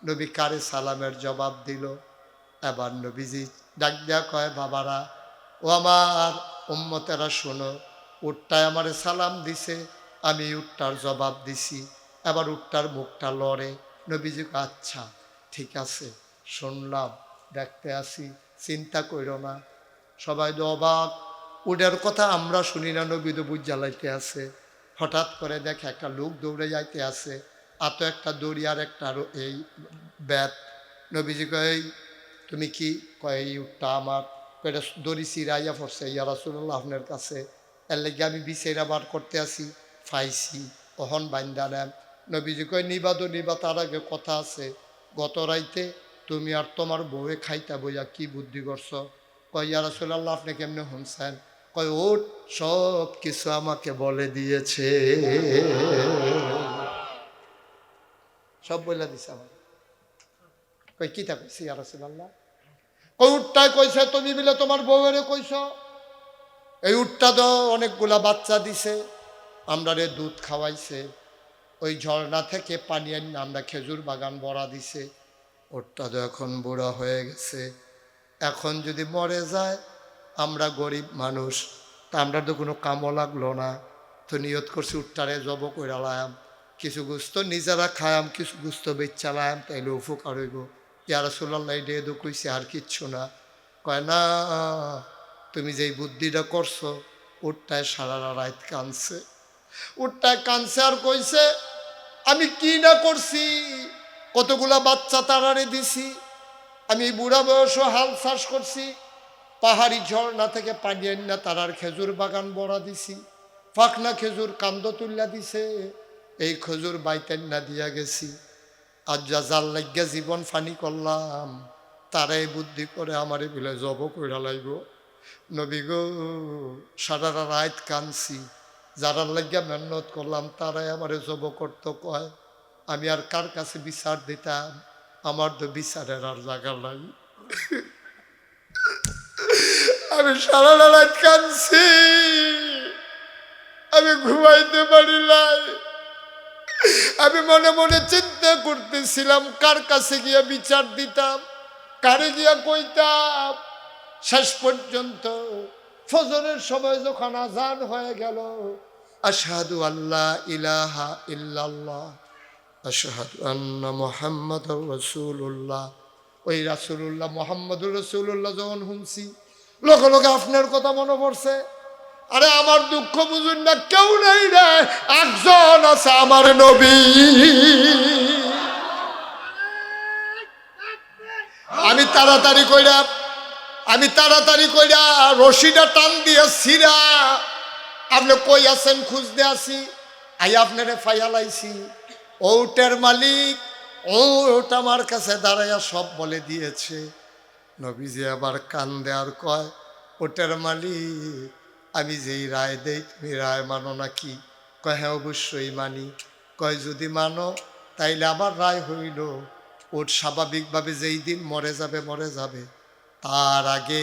নবী কারে সালামের জবাব দিল। এবার নবীজি ডাক দিয়া কয়, বাবারা ও আমার উম্মতেরা শোনো, উটটায় আমারে সালাম দিছে, আমি উটটার জবাব দিছি। এবার উটটার মুখটা লড়ে। নবীজি কয় আচ্ছা ঠিক আছে, শুনলাম, দেখতে আসি, চিন্তা কইরো না। সবাই তো অবাক, উটের কথা আমরা শুনি না, নবী তো বুঝ জ্বালাইতে আছে। হঠাৎ করে দেখে একটা লোক দৌড়ে যাইতে আছে, আতো একটা দড়ি আর একটা এই ব্যাত। নবীজি কয় তুমি কি? কয় এই উটটা আমার। এটা দড়ি চিরাইয়া পড়ছে ইয়া রাসূলুল্লাহ আপনার কাছে, এর লেগে আমি বিচাইরা বার করতে আসি, ফাইছি, অহন বাইন্দা নেন। নবীজি কয় নিবা তো নিবা, তার আগে কথা আছে। গত রাইতে তুমি আর তোমার বউয়ে খাইতা বইয়া কি বুদ্ধি করছ? কয় ইয়া রাসূলুল্লাহ আপনি কেমনে শুনছেন? কয় ওট সব কিছু আমাকে বলে দিয়েছে, সব বলে দিছে আমার। কই কি তা কইছি ইয়া রাসূলুল্লাহ? কই উটটাই কইছে, তুমি বিলে তোমার বউয়েরে কইছ। এই উটটা তো অনেকগুলা বাচ্চা দিছে, আমরা রে দুধ খাওয়াইছে, ওই ঝর্ণা থেকে পানি আনি আমরা খেজুর বাগান ভরা দিছে। উটটা তো এখন বুড়া হয়ে গেছে, এখন যদি মরে যায়, আমরা গরিব মানুষ, তা আমরা তো কোনো কামও লাগলো না, তো নিয়ত করছি উঠটারে জব কইরা লায়াম, কিছু গুস্ত নিজেরা খায়াম, কিছু গুস্ত বেচা লায়াম, তাইলে উপকার হইব। ইয়া রাসূলুল্লাহ ডেদো কইছে আর কিচ্ছু না। কয় না, তুমি যেই বুদ্ধিটা করছো, উঠটায় সারা রাত কানছে, উঠটায় কানছে আর কইছে আমি কি না করছি, কতগুলা বাচ্চা তারারে দিছি, আমি বুড়া বয়সও হাল চাষ করছি, পাহাড়ি ঝর্ণা থেকে পানি আইনা তারার খেজুর বাগান বড়া দিছি, ফাঁকনা খেজুর কান্দ তুল্লা দিছে, এই খেজুর বাইতেন না দিয়া গেছি। আজ যা জাল লাগিয়া জীবন ফানি করলাম, তারাই বুদ্ধি করে আমারে বিলে জব কইরা লাইব। নবী গো, সারা রাত কানছি, যারা লাগিয়া মেহনত করলাম তারাই আমারে জব করতে কয়, আমি আর কার কাছে বিচার দিতাম, আমার তো বিচারের আর জায়গা নাই। আমি সারা রাত কানছি, আমি ঘুমাইতে পারি নাই। আমি মনে মনে চিন্তা করতেছিলাম কার কাছে গিয়া বিচার দিতাম, কারে গিয়া কইতাম। শেষ পর্যন্ত ফজরের সময় যখন আজান হয়ে গেল, আশহাদু আল্লাহ ইলাহা ইল্লাল্লাহ আশহাদু আন্না মুহাম্মাদুর রাসূলুল্লাহ, ওই রাসূলুল্লাহ মুহাম্মাদুর রাসূলুল্লাহ যখন শুনছি, লগে লগে আপনার কথা মনে পড়ছে। আরে আমার দুঃখ বুঝুন না, কেউ নাই রে, একজন আছে আমার নবী। আমি তাড়াতাড়ি কইরা রশিটা টান দিয়া ছিড়া, আপনি কই আছেন খুঁজতে আসি, আই আপনারে ফাইয়ালাইছি। ওটার মালিক ওটা আমার কাছে দাঁড়াইয়া সব বলে দিয়েছে। নবীজি আবার কান্দে আর কয়, ওটার মালিক আমি যেই রায় দেই তুমি রায় মানো নাকি? কয় হ্যাঁ অবশ্যই মানি। কয় যদি মানো তাইলে আমার রায় হইল, ওট স্বাভাবিকভাবে যেই দিন মরে যাবে, তার আগে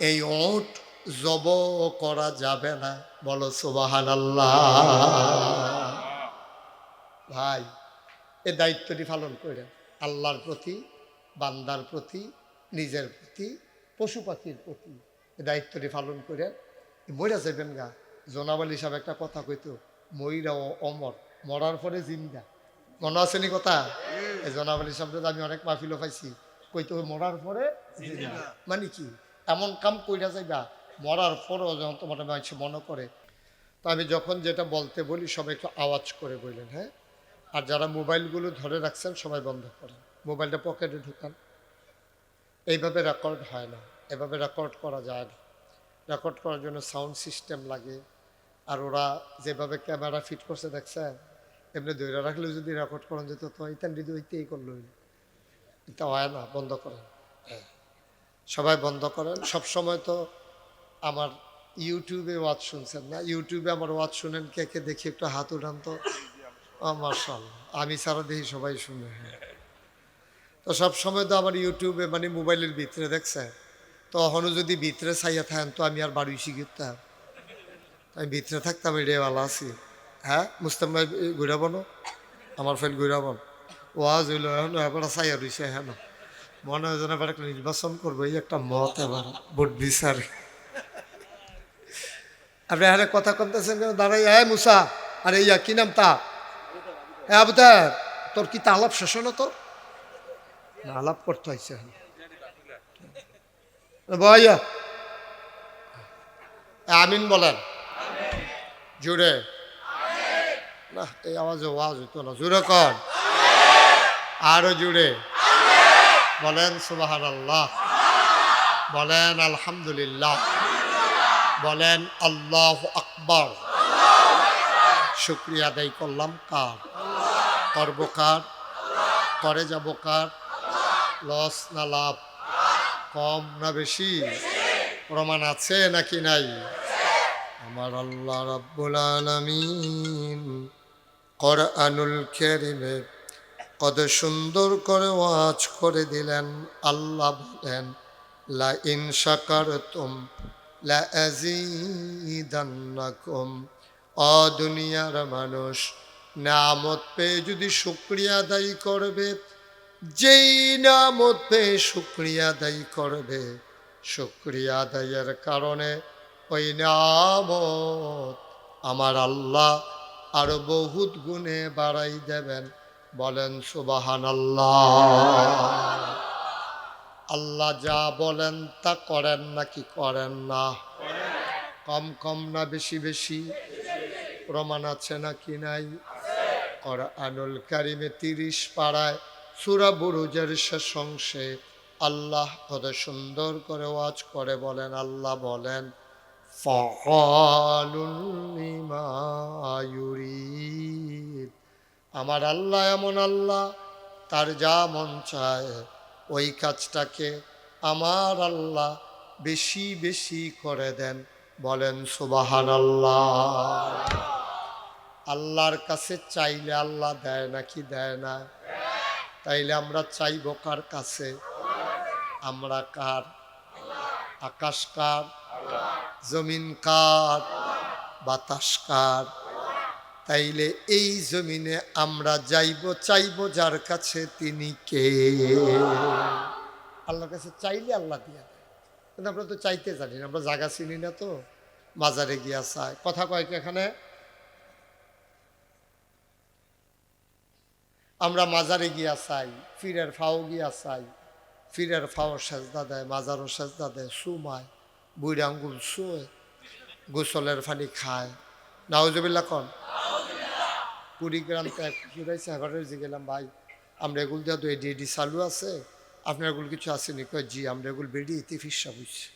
এই ওট জব করা যাবে না। বলো সুবহানাল্লাহ। ভাই, এ দায়িত্বটি পালন করে আল্লাহর প্রতি, বান্দার প্রতি, নিজের প্রতি, পশু পাখির প্রতি এ দায়িত্বটি পালন করে মইরা যাবেন গা। জোনাবালি সাহেব একটা কথা কইতো, মইরা অমর, মরার পরে জিন্দা। মনে আছে নি কথা? এই জোনাবালি সাহেব আমি অনেক মাহফিলও পাইছি, কইতো মরার পরে জিন্দা। মানে কি এমন কাম কইরা যাইবা, মরার পরেও যখন তোমার মানুষ মনে করে। তো আমি যখন যেটা বলতে বলি সবাই একটু আওয়াজ করে বললেন, হ্যাঁ? আর যারা মোবাইলগুলো ধরে রাখছেন সবাই বন্ধ করেন, মোবাইলটা পকেটে ঢুকান। এইভাবে রেকর্ড হয় না, এভাবে রেকর্ড করা যায় না। রেকর্ড করার জন্য সাউন্ড সিস্টেম লাগে। আর ওরা যেভাবে ক্যামেরা ফিট করছে দেখছেন, এমনি ধরে রাখলে যদি রেকর্ড করা যেত তো ইতান দিদি ওইতেই করলো, এটা হয় না। বন্ধ করেন, হ্যাঁ সবাই বন্ধ করেন। সবসময় তো আমার ইউটিউবে ওয়াজ শুনছেন না? ইউটিউবে আমার ওয়াজ শুনেন কে কে? দেখি একটু হাত উঠান তো। মাশাআল্লাহ, আমি ছাড়া দেখি সবাই শুনে। তো সবসময় তো আমার ইউটিউবে মানে মোবাইলের ভিতরে দেখছে, তো এখনও যদি ভিতরে চাইয়া থাকেন তো আমি আর বাড়ি শিখতাম, আমি ভিতরে থাকতাম, এটাই ভালো আছি। হ্যাঁ মুস্তাম ভাই ঘুরাবো না, আমার ফেল ঘুরাবো ওয়াজ হইল এখন এবার চাইয়া রয়েছে। হ্যাঁ মনে হয় যেন এবার একটা নির্বাচন করবো, এই একটা মত এবার ভোট বিচার। আপনি এখানে কথা কমতেছেন কেন? দাঁড়াই, হ্যাঁ মুসা, আরে ইয়া কি নাম তা? হ্যাঁ আবতার, তোর কি তা আলাপ শেষ হলো? তোর আলাপ করতে হয়েছে ভাইয়া। আমিন বলেন জুড়ে না, এই আওয়াজে ওয়াজ হইতো না, জুড়ে কর, আরো জুড়ে বলেন সুবহানাল্লাহ, বলেন আলহামদুলিল্লাহ, বলেন আল্লাহু আকবার। শুকরিয়া আদায় করলাম কার? করবো কার? করে যাব কার? লস না লাভ? কম না বেশি? প্রমাণ আছে নাকি নাই? আমার আল্লাহ রাব্বুল আলামিন কোরআনুল কারীমে কত সুন্দর করে ওয়াজ করে দিলেন। আল্লাহ বলেন লা ইন শাকারতুম লা আযীদান্নাকুম। ও দুনিয়ার মানুষ, নিয়ামত পেয়ে যদি শুকরিয়া আদায় করবে, যেই নিয়ামত পেয়ে শুকরিয়া আদায় করবে, শুকরিয়া আদায়ের কারণে ওই নিয়ামত আমার আল্লাহ আরো বহুত গুণে বাড়াই দেবেন। বলেন সুবহানাল্লাহ। আল্লাহ যা বলেন তা করেন নাকি করেন না? কম কম না বেশি বেশি? প্রমাণ আছে নাকি নাই? কোরআনুল কারিমে 30 পারায় সূরা বুরুজের শেষ অংশে আল্লাহ কত সুন্দর করে ওয়াজ করে বলেন, আল্লাহ বলেন ফাআলুল লিমা ইউরিদ। আমার আল্লাহ এমন আল্লাহ, তার যা মন চায় ওই কাজটাকে আমার আল্লাহ বেশি বেশি করে দেন। বলেন সুবহানাল্লাহ। আল্লাহর কাছে চাইলে আল্লাহ দেয় নাকি দেয় না? তাইলে আমরা চাইব কার কাছে? আমরা কার? আকাশ কার? জমিন কার? বাতাস কার? তাইলে এই জমিনে আমরা চাইব যার কাছে, তিনি কে? আল্লাহর কাছে চাইলে আল্লাহ দিয়া দেয়। কিন্তু আমরা তো চাইতে জানি না, আমরা জায়গা চিনি না, তো মাজারে গিয়া চাই। কথা কয় কি এখানে? আমরা মাজারে গিয়া চাই, ফিরের ফাও গিয়া চাই, ফিরের ফাও সেজদা দেয়, মাজারও সেজদা দেয়, সুমায়, বুড়ি আঙ্গুল শুয়ে, গোসলের পানি খায়। নাউজুবিল্লাহ কন। কুড়িগ্রামতে এক জুড়াইছে এগারো যে গেলাম, ভাই আমরা এগুলো দেওয়া তো এডি চালু আছে, আপনার এগুলো কিছু আসেনি? কয় জি, আমরা এগুলো বেড়ি ইতি ফিসা বুঝছি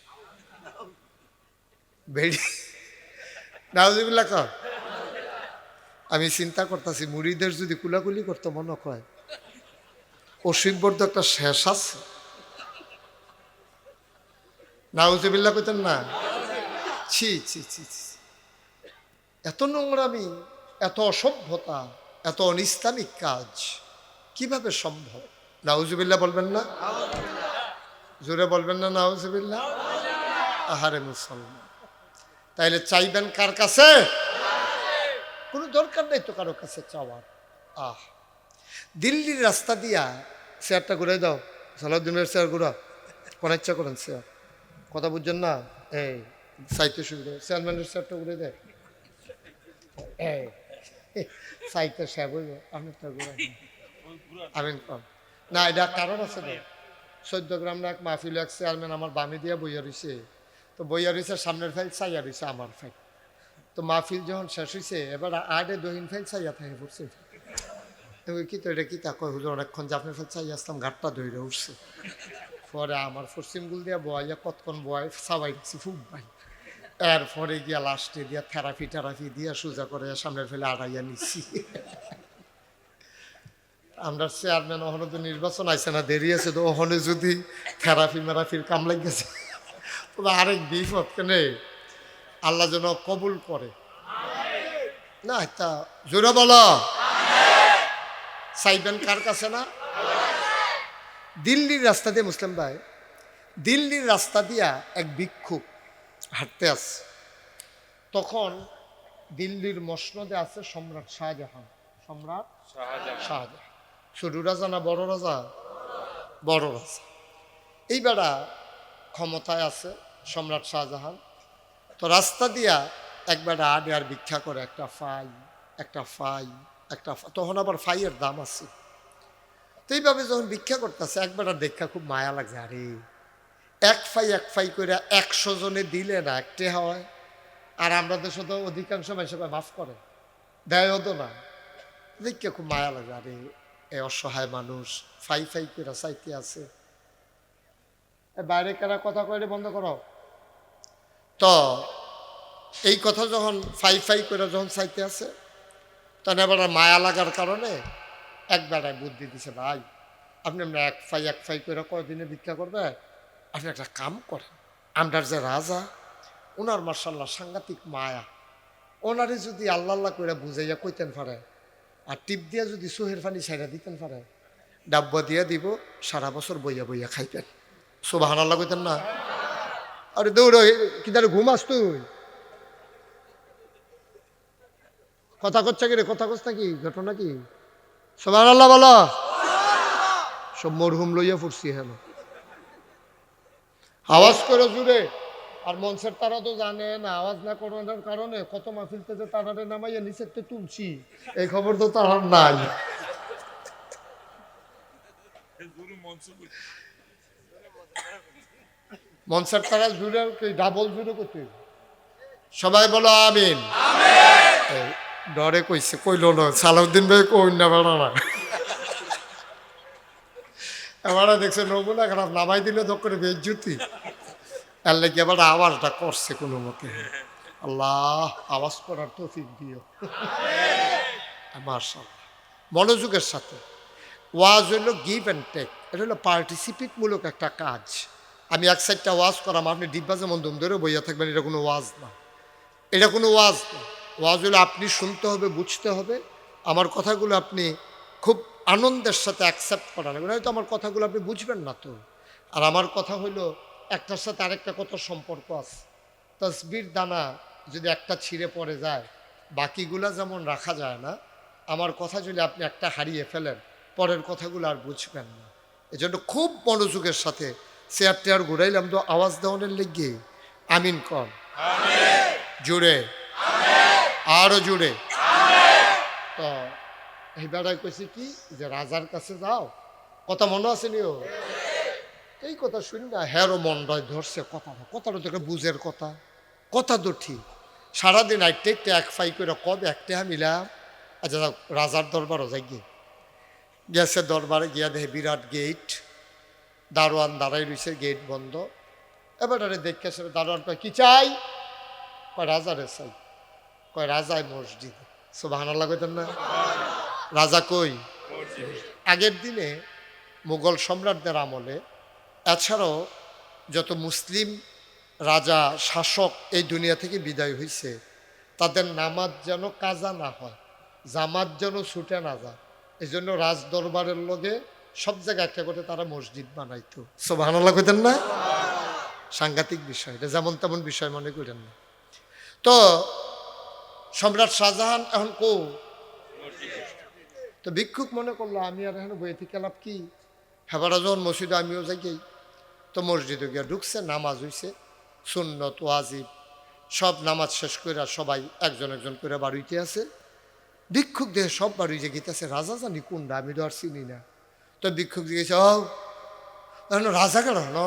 বেড়ি। নাউজুবিল্লাহ কন। আমি চিন্তা করতেছি, মুড়িদের যদি কুলাকুলি করতো মনে কয় অসীমবদ্ধ একটা শেষ আছে। নাউজুবিল্লাহ কইতেন না? ছি ছি ছি ছি, এত নোংরামি, এত অসভ্যতা, এত অনিস্লামিক কাজ কিভাবে সম্ভব? নাউজুবিল্লাহ বলবেন না? জোরে বলবেন না নাউজুবিল্লাহ? আহারে মুসলমান, তাইলে চাইবেন কার কাছে? কোনো দরকার নেই তো কারো কাছে চাওয়ার। দিল্লির রাস্তা দিয়া চেয়ারটা ঘুরে দাও, সালাউদ্দিনের চেয়ার ঘুরা, কোন ইচ্ছা করেন চেয়ার, কথা বুঝছেন না? এই সাইতে সুবিধা, চেয়ারম্যানের চেয়ারটা ঘুরে দেয়, এই সাইতে সে বলব আপনারটা ঘুরা। আমিন কম না, এটা কারণ আছে না। 14 গ্রাম না এক মাহফিল, এক চেয়ারম্যান আমার বামে দিয়া বইয়া রয়েছে, তো বইয়া রয়েছে সামনের ফাইল চাইয়া রয়েছে আমার ফাইল। তো মাহফিল যখন শেষ হয়েছে, এবার আডে দহিন ফাইল চাইয়া থাকে পড়ছে। কি তো এটা কি তা কয়, হুজুর অনেকক্ষণ যে আপনার ফাইল চাইয়া আসতাম, ঘাটটা ধরে উঠছে। পরে আমার পশ্চিম গুল দিয়া বয়া কতক্ষণ বয় সাবাই দিচ্ছি খুব ভাই। এরপরে গিয়া লাস্টে দিয়া থেরাপি দিয়া সোজা করে সামনের ফেলে আড়াইয়া নিচ্ছি। আমরা চেয়ারম্যান ওখানে তো নির্বাচন আইসে না, দেরি আছে, তো ওখানে যদি মেরাফির কাম লাগেছে তবে আরেক বিপদ কেনে, আল্লাহ যেন কবুল করে না। তা জোরে বলো, চাইবেন কার কাছে না? দিল্লির রাস্তা দিয়ে, মুসলিম ভাই, দিল্লির রাস্তা দিয়া এক ভিক্ষুক হাঁটতে আসছে। তখন দিল্লির মসনদে আছে সম্রাট শাহজাহান। সম্রাট শাহজাহান ছোট রাজা না বড় রাজা? বড় রাজা। এই বেড়া ক্ষমতায় আছে সম্রাট শাহজাহান। তো রাস্তা দিয়া এক বেড়া আডে আর ভিক্ষা করে, একটা ফাই, তখন আবার ফাইয়ের দাম আছে। তো এইভাবে যখন ভিক্ষা করতেছে, এক বেড়ার দেখা খুব মায়া লাগছে। আরে এক ফাই করে 100 জনে দিলে না একটে হয়, আর আমরা দেশে তো অধিকাংশ মানুষ মাফ করে দেয়ও তো না। দেখে খুব মায়া লাগে, আরে এই অসহায় মানুষ ফাই করে চাইতে আছে। বাইরে কারা কথা কইলে বন্ধ করো তো। এই কথা যখন ফাই করে যখন চাইতে আছে, তখন এবার মায়া লাগার কারণে এক বেড়ায় বুদ্ধি দিছে, ভাই আপনি আমরা এক ফাই করে কয়দিনে ভিক্ষা করবে, আপনি একটা কাম করেন, আমরার যে রাজা ওনার মার্শাল্লাহ সাংঘাতিক মায়া, ওনারে যদি আল্লাহ করে বুঝাইয়া কইতেন পারে, আর টিপ দিয়া যদি সোহের পানি ছাইরা দিতেন পারে, ডাব্বা দিয়া দিব, সারা বছর বইয়া বইয়া খাইতেন। সুবহানাল্লাহ কইতেন না? আরে দৌড়, কি তার ঘুমাস তুই? কথা করছে কি রে? কথা করছ নাকি? ঘটনা কি? সুবহানাল্লাহ বলো। সব মরহুম লইয়া পড়ছি। হ্যাঁ, আওয়াজ করে জুড়ে আর মঞ্চের তারা তো জানে না, আওয়াজ না করানোর কারণে কত মাহফিল থেকে তারারে নামাইয়া নিচের তো তুলছি, এই খবর তো তার নাই। মঞ্চের তারা জুড়ে ডাবল জুড়ে করতে, সবাই বলো আমিন। ডরে কইছে, কইল না সালাউদ্দিন ভাই, কই না বেড়া না। এবার দেখছে নমুনা খারাপ, নামাই দিলে তো করে বেজ্জুতি, এর লেগে এবার আওয়াজটা করছে কোনো মতে। আল্লাহ আওয়াজ করার তৌফিক দিও মাশাআল্লাহ। মনোযোগের সাথে ওয়াজ হইল গিভ অ্যান্ড টেক, এটা হলো পার্টিসিপেট মূলক একটা কাজ। আমি এক সাইডটা ওয়াজ করাম, আপনি ডিব্বা যেমন দম ধরে বইয়া থাকবেন, এটা কোনো ওয়াজ না, এটা কোনো ওয়াজ না। ওয়াজ হলো আপনি শুনতে হবে, বুঝতে হবে, আমার কথাগুলো আপনি খুব আনন্দের সাথে অ্যাকসেপ্ট করা লাগবে, হয়তো আমার কথাগুলো আপনি বুঝবেন না তো। আর আমার কথা হইলো একটার সাথে আরেকটা কত সম্পর্ক আছে। তসবির দানা যদি একটা ছিঁড়ে পড়ে যায়, বাকিগুলা যেমন রাখা যায় না, আমার কথা যদি আপনি একটা হারিয়ে ফেলেন, পরের কথাগুলো আর বুঝবেন না। এজন্য খুব মনোযোগের সাথে চেয়ার টেয়ার ঘুরাইলাম তো আওয়াজ দেওয়ানের লেগে আমিন কর, জুড়ে আরো জুড়ে। তো এই বেড়ায় কইছি কি যে রাজার কাছে যাও, কথা মনে আছে নিও। এই কথা শুনি না, হেরো মন্ডয় ধরছে কথাটা, কথাটা তো একটা বুঝের কথা, কথা তো ঠিক। সারাদিন আইটে একটা এক ফাই করে কবে একটা মিলাম। আচ্ছা রাজার দরবারও যাই গিয়ে গেছে, দরবারে গিয়া দেখে বিরাট গেট, দারোয়ান দাঁড়াই রয়েছে, গেট বন্ধ। এবারে দেখে দারোয়ান কয় কি চাই? কয় রাজারে চাই। কয় রাজায় মসজিদ। সুবহানাল্লাহ কইতেন না? রাজা কই? আগের দিনে মুঘল সম্রাটদের আমলে, এছাড়াও যত মুসলিম রাজা শাসক এই দুনিয়া থেকে বিদায় হয়েছে, তাদের নামাজ যেন কাজা না হয়, জামাত যেন ছুটে না যায়, এই জন্য রাজ দরবারের লগে সব জায়গায় একটা করে তারা মসজিদ বানাইতো। সুবহানাল্লাহ কইতেন না? সাংঘাতিক বিষয়, এটা যেমন তেমন বিষয় মনে করেন না। তো সম্রাট শাহজাহান এখন তো ভিক্ষুক মনে করলো আমি আর এখন বইয়ে থেকে লাভ কি, হেবারা যখন মসজিদে আমিও যাই। তো মসজিদে গিয়ে ঢুকছে, নামাজ হইছে, সুন্নত ওয়াজিব সব নামাজ শেষ করে সবাই একজন একজন করে বাড়িতে আছে। ভিক্ষুক দেহে সব বাড়ি যে গীতাছে, রাজা জানি কোনটা, আমি তো আর চিনি না। তো ভিক্ষুক জিজ্ঞেস এখন রাজা কেন হলো?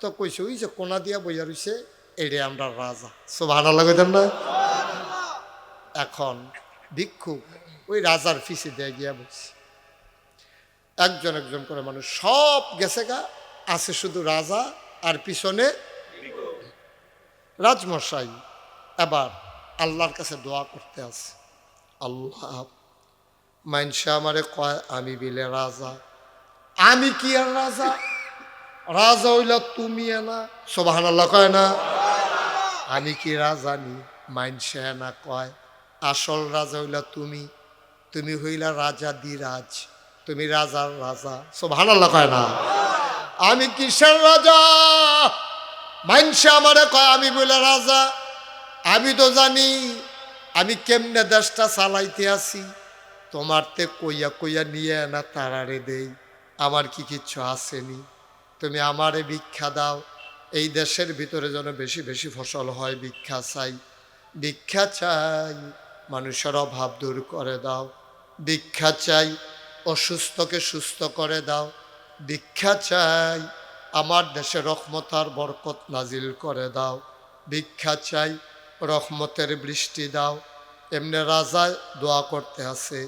তো কইছে ওই যে কোনা দিয়া বইয়া রইছে, এরে আমরা রাজা। সুবহানাল্লাহ কইতেন না? এখন ভিক্ষুক ওই রাজার ফিসে দিয়ে গিয়া বলছে, একজন একজন করে মানুষ সব গেছে গা, আছে শুধু রাজা আর পিছনে রাজমশাই। এবার আল্লাহর কাছে দোয়া করতে আছে, আল্লাহ মাইনসা আমারে কয় আমি বিলে রাজা, আমি কি আর রাজা? রাজা হইলা তুমি না, সুবহানাল্লাহ কয় না? আমি কি রাজা নি? মাইনসা না কয় আসল রাজা হইলা তুমি, তুমি হইলা রাজা দিরাজ, তুমি রাজার রাজা। সুবহানাল্লাহ কয় না? আমি কিসের রাজা? মাইনসা আমারে কয় আমি বইলা রাজা, আমি তো জানি আমি কেমনে দেশটা চালাইতে আছি, তোমার তে কইয়া কইয়া নিয়ে না তারারে দেই, আমার কি কিচ্ছু আসেনি, তুমি আমারে ভিক্ষা দাও, এই দেশের ভিতরে যেন বেশি বেশি ফসল হয়, ভিক্ষা চাই, ভিক্ষা চাই, মানুষের অভাব দূর করে দাও, ভিক্ষা চাই, অসুস্থকে সুস্থ করে দাও, ভিক্ষা চাই, আমার দেশে রহমত আর বরকত নাজিল করে দাও, ভিক্ষা চাই, রহমতের বৃষ্টি দাও। এমনি রাজায় দোয়া করতে আছে,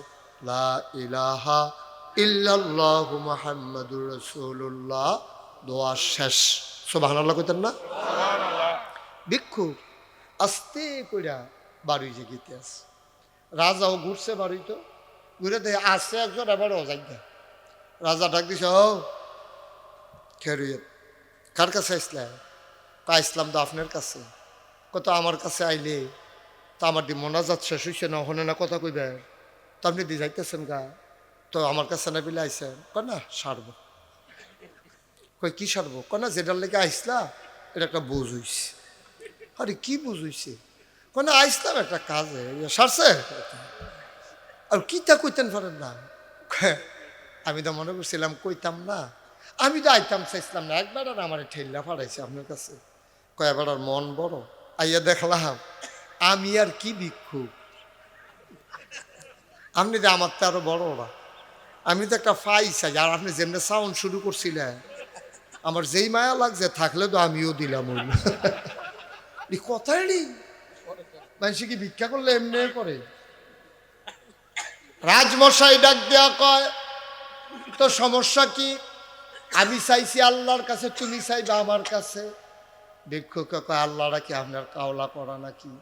লা ইলাহা ইল্লাল্লাহু মুহাম্মাদুর রাসূলুল্লাহ, দোয়া শেষ। সুবহানাল্লাহ কইতেন না? ভিক্ষুক আস্তে কইরা বাড়ি যে গীতে আছে, রাজাও ঘুরছে বাড়ি, তো ঘুরে দেখে আসছে একজন, এবারও যাই। রাজা ডাক দিছে, ও খেরুয়েত কার কাছে আসলে? তা ইসলাম তো আপনার কাছে। কত আমার কাছে আইলে তো আমার দি মোনাজাত শেষ হইছে না, হনে না কথা কইবে, তো আপনি দি যাইতেছেন গা, তো আমার কাছে না বিলে আইসেন? কয় না সারব। কই কি সারব? কয় না যেটার লেগে আইসলা এটা একটা বুঝ হইছে। আরে কি বুঝ হইছে? কয় না আইসলাম একটা কাজে, সারছে। আর কিতা কইতেন পারেন না? আমি তো মনে করছিলাম কইতাম না, আমি তো আইতাম চাইছিলাম না, একবার আর আমার ঠেল্লা ফাড়াইছে আপনার কাছে। কয় বেড়ার মন বড়। আইয়া দেখলাম আমি আর কি ভিক্ষুক, আপনি যে আমার তো আরো বড় ওরা, আমি তো একটা ফাই চাই। আর আপনি যেমনি সাউন্ড শুরু করছিলেন আমার যেই মায়া লাগছে থাকলে তো আমিও দিলাম ওই কথাই মানুষ কি ভিক্ষা করলে এমনি করে। রাজমশাই ডাক দেয়া কয় তো সমস্যা কি? আমি চাইছি আল্লাহর কাছে, তুমি চাইবা আমার কাছে। ভিক্ষুক কয় আল্লাহরা কি আপনার কাওলা করা নাকি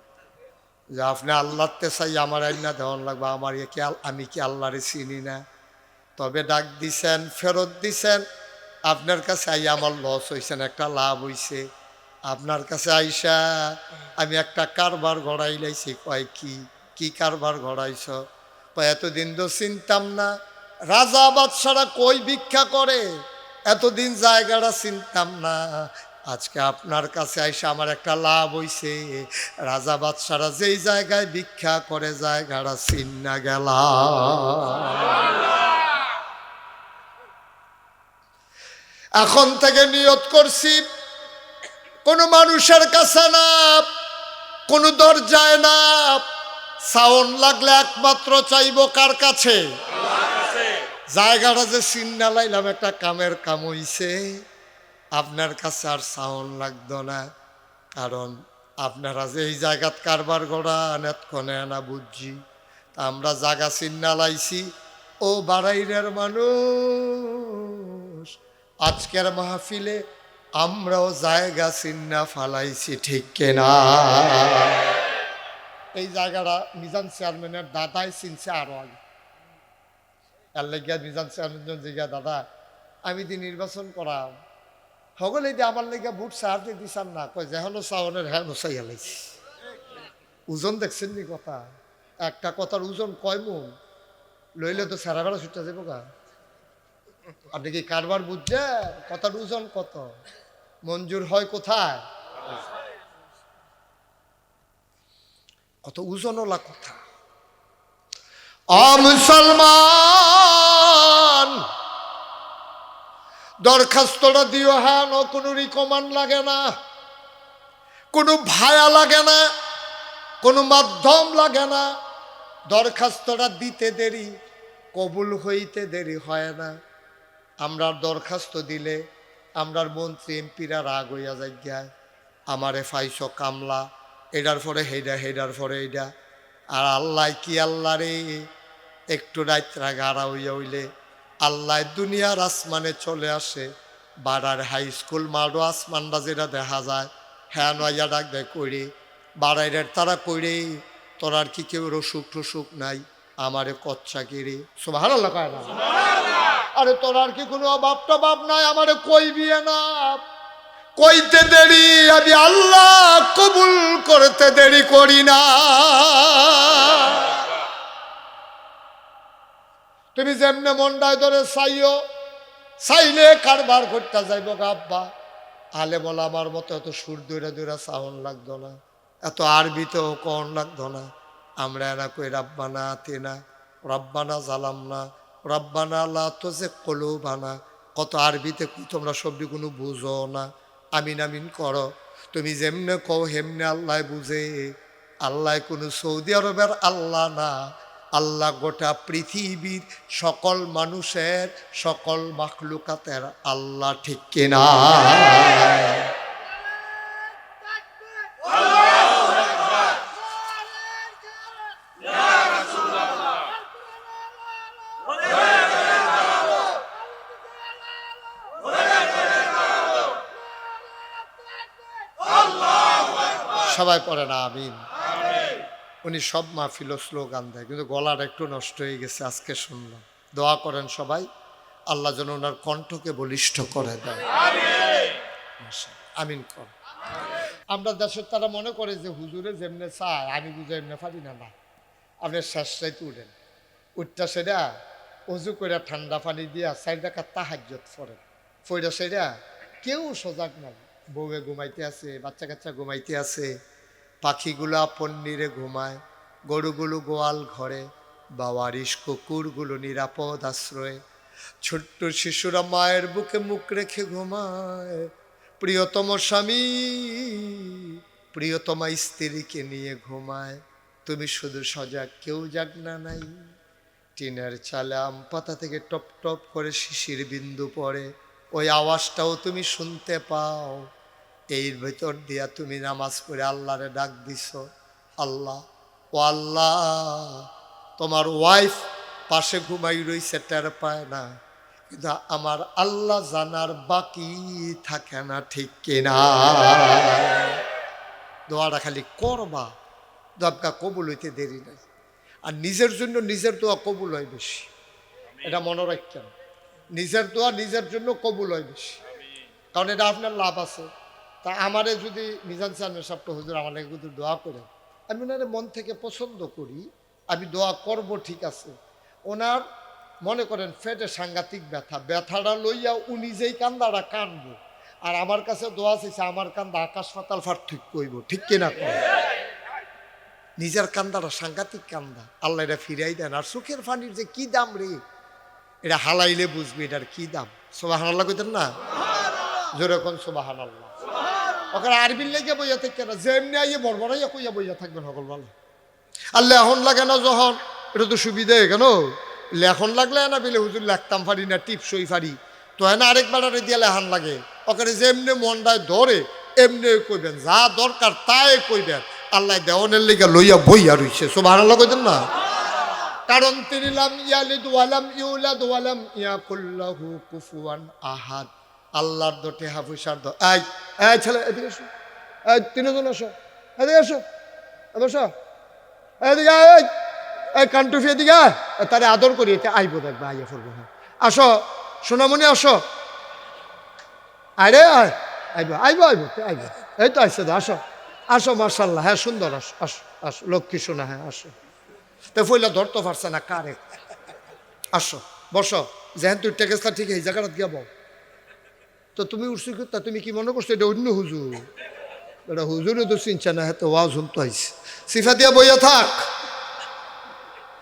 যে আপনি আল্লাহতে চাই আমার আইনা দেওয়ান লাগবে? আমার আমি কি আল্লাহরে চিনি না? তবে ডাক দিছেন, ফেরত দিছেন, আপনার কাছে আই আমার লস হয়েছে না, একটা লাভ হইছে। আপনার কাছে আইসা আমি একটা কারবার গড়াই লাইছি। কয় কি কারবার গড়াইছ? কয় এতদিন তো চিনতাম না রাজা বাদশারা কই ভিক্ষা করে, এতদিন জায়গাটা চিনতাম না। আজকে আপনার কাছে আইসা আমার একটা লাভ হইছে, রাজা বাদশারা যেই জায়গায় ভিক্ষা করে জায়গাটা চিন্না গেলাম। এখন থেকে নিয়ত করছি কোনো মানুষের কাছে না, কোনো দরজায় না, সাউন্ড লাগলে একমাত্র চাইব কার কাছে? জায়গাটা যে চিন্না লাইলাম, একটা কামের কাম হইছে। আপনার কাছে আর সাউন্ড লাগতো না, কারণ আপনারা যে এই জায়গাত কারবার গড়া নেতক্ষণে না বুঝছি। তা আমরা জায়গা চিন্না লাইছি। ও বাড়াইরের মানুষ, আজকের মাহফিলে আমরাও জায়গা চিন্না ফালাইছি, ঠিক কেনা? এই জায়গাটা মিজান চেয়ারম্যানের দাদাই চিনছে আরো আগে। এর লেগিয়া মিজান চেয়ারম্যান জিগা দাদা আমি দি নির্বাচন করাম সকলে দিয়ে আমার লেগে ভোট সাহায্য দিছান না। কয় যেহনো চাওনের হ্যাঁ নসাইয়া লাইছি। ওজন দেখছেন নি কথা? একটা কথার ওজন কয় মন লইলে তো সারা বেড়া ছুটতে যাবো গা। আপনি কি কারবার বুঝছেন কথার ওজন কত? মঞ্জুর হয় কোথায়? কত ওজনওয়ালা কথা। মুসলমান দরখাস্তটা দিও, হ্যাঁ কোনো রিকমান্ড লাগে না, কোনো ভায়া লাগে না, কোনো মাধ্যম লাগে না। দরখাস্তটা দিতে দেরি, কবুল হইতে দেরি হয় না। আমরা দরখাস্ত দিলে আমরার মন্ত্রী এমপিরা রাগ হইয়া যায়, আমারে ফাইস কামলা, এটার পরে হেডা, হেডার পরে এইটা। আর আল্লাহ কি আল্লাহ রে, একটু রাত্রা গাড়া হইয়া হইলে আল্লাহ দুনিয়ার আসমানে চলে আসে। বাড়ার হাই স্কুল মাঠও আসমানটা যেটা দেখা যায়, হ্যাঁ নয়া ডাক দেয় কইরে বাড়াইরের তারা কইরে তোর আর কি কেউ অসুখ টসুখ নাই? আমারে কচ্ছা কিরে সুবহানাল্লাহ কয় না? আরে তোর আর কি কোনো অভাব টভাব নাই? আমারে কইবিয়ে না, কইতে দেরি আমি আল্লাহ কবুল করতে দেরি করি না। তুমি যেমনে মনটায় ধরে চাইও, চাইলে কারবার করতে যাইব গা আব্বা। আলে বলা আমার মতো এত সুর দূরে দূরে সাউন্ড লাগতো না, এত আরবিতেও কন লাগতো না। আমরা এনা কই রাব্বানা আতিনা, রব্বানা জালাম না, রব্বানা লা তুযিগ কুলুবানা। কত আরবিতে কই তোমরা সবজি কোনো বুঝো না, আমিন আমিন করো। তুমি যেমনে কও হেমনে আল্লাহ বুঝে। আল্লাহ কোনো সৌদি আরবের আল্লাহ না, আল্লাহ গোটা পৃথিবীর সকল মানুষের, সকল মাখলুকাতের আল্লাহ, ঠিক কিনা? সবাই পড়ে না আমিন? উনি সব মাহফিল স্লোগান দেয়, কিন্তু গলাটা একটু নষ্ট হয়ে গেছে আজকে শুনলাম। দোয়া করেন সবাই, আল্লাহ যেন ওনার কণ্ঠকে বলিষ্ঠ করে দেয়। আমিন কর। আমরা দেশের তারা মনে করে যে হুজুরে যেমনে চায় আমি বুঝে এমনি পারি না। না, আপনি শেষটাইতে উঠেন, উঠটা সেটা অজু করে ঠান্ডা পানি দিয়া 4 রাকাত তাহাজ্জুদ পড়েন। পড়া সেটা কেউ সজাগ নাই। বউয়ে ঘুমাইতে আছে, বাচ্চা কাচ্চা ঘুমাইতে আছে, পাখিগুলা পন্নিরে ঘুমায়, গরুগুলো গোয়াল ঘরে, বাওয়ারিশ কুকুরগুলো নিরাপদ আশ্রয়ে, ছোট্ট শিশুরা মায়ের বুকে মুখ রেখে ঘুমায়, প্রিয়তম স্বামী প্রিয়তমা স্ত্রীকে নিয়ে ঘুমায়, তুমি শুধু সজাগ, কেউ জাগনা নাই। টিনের চালে আম পাতা থেকে টপ টপ করে শিশির বিন্দু পড়ে, ওই আওয়াজটাও তুমি শুনতে পাও। এর ভেতর দিয়া তুমি নামাজ পড়ে আল্লাহরে ডাক দিছ, আল্লাহ ও আল্লাহ, তোমার ওয়াইফ পাশে ঘুমাই রইছে, টের পায় না, কিন্তু আমার আল্লাহ জানার বাকি থাকে না, ঠিক কিনা? দোয়াটা খালি করবা, দোয়া কবুল হইতে দেরি নাই। আর নিজের জন্য নিজের দোয়া কবুল হয় বেশি, এটা মনে রাখছেন। নিজের দোয়া নিজের জন্য কবুল হয় বেশি, কারণ এটা আপনার লাভ আছে। তা আমারে যদি মিজান সাহেবের সাহেবটা হুজুর আমার কিন্তু দোয়া করে, আমি ওনারে মন থেকে পছন্দ করি, আমি দোয়া করব, ঠিক আছে। ওনার মনে করেন ফেটে সাংঘাতিক ব্যথা, ব্যথাটা লইয়া উনি যেই কান্দাটা কানবো, আর আমার কাছে দোয়া চাইছে, আমার কান্দা আকাশ পাতাল পার্থক্য কইব, ঠিক কিনা? নিজের কান্দাটা সাংঘাতিক কান্দা, আল্লাহ এটা ফিরাই দেন। আর চোখের পানির যে কি দাম রে, এটা হালাইলে বুঝবি এটার কি দাম। সুবহানাল্লাহ কইতেন না? জোরে কোন সুবহানাল্লাহ। ওখানে আরবির লেগে বইয়া থাকবে না, যেমনি আইয়ে বড়বড়াইয়া কইয়া বইয়া থাকবেন সকল ভালো। আর লেখন লাগে না যখন, এটা তো সুবিধা কেন, লেখন লাগলে না বলে হুজুর লেখতাম পারি না, টিপসই পারি, তো না আরেকবার দিয়ে লেহান লাগে। ওখানে যেমনি মনটায় ধরে এমনি কইবেন, যা দরকার তাই কইবেন। আল্লাহ দেওয়ানের লেগে লইয়া বইয়া রইছে, সুবহানাল্লাহ কইতেন না? কারণ তিনি লাম ইয়ালিদ ওয়ালাম ইউলাদ ওয়ালাম ইয়াকুল লাহু কুফুয়ান আহাদ। আল্লাহর দোটে হাফুসার দো। এই এই ছেলে এদিকে এসো, এই তিনজন আসো, এদিকে এসো, বসো, এদিকে এই কান্টুফি এদিকে, তারে আদর করি, এতে আইব, দেখবে আইয়া পড়বো। হ্যাঁ আসো সোনামণি, আসো, আরে আইব আইব আইব আইব, এই তো আসছে, আসো আসো, মার্শাল্লাহ, হ্যাঁ সুন্দর, আসো আসো আসো, লক্ষ্মী শোনা, হ্যাঁ আসো। তো ফইলা ধরতে পারছে না কারে, আসো বসো, যেহেন তুই টেকেসটা ঠিক এই জায়গাটা গিয়া বল। তো তুমি উঠছি, তা তুমি কি মনে করছো এটা অন্য হুজুর? এটা হুজুরে তো চিনছে না, হ্যাঁ তো ওয়াজ শুনতে হয়েছে, সিফা দিয়া বইয়া থাক।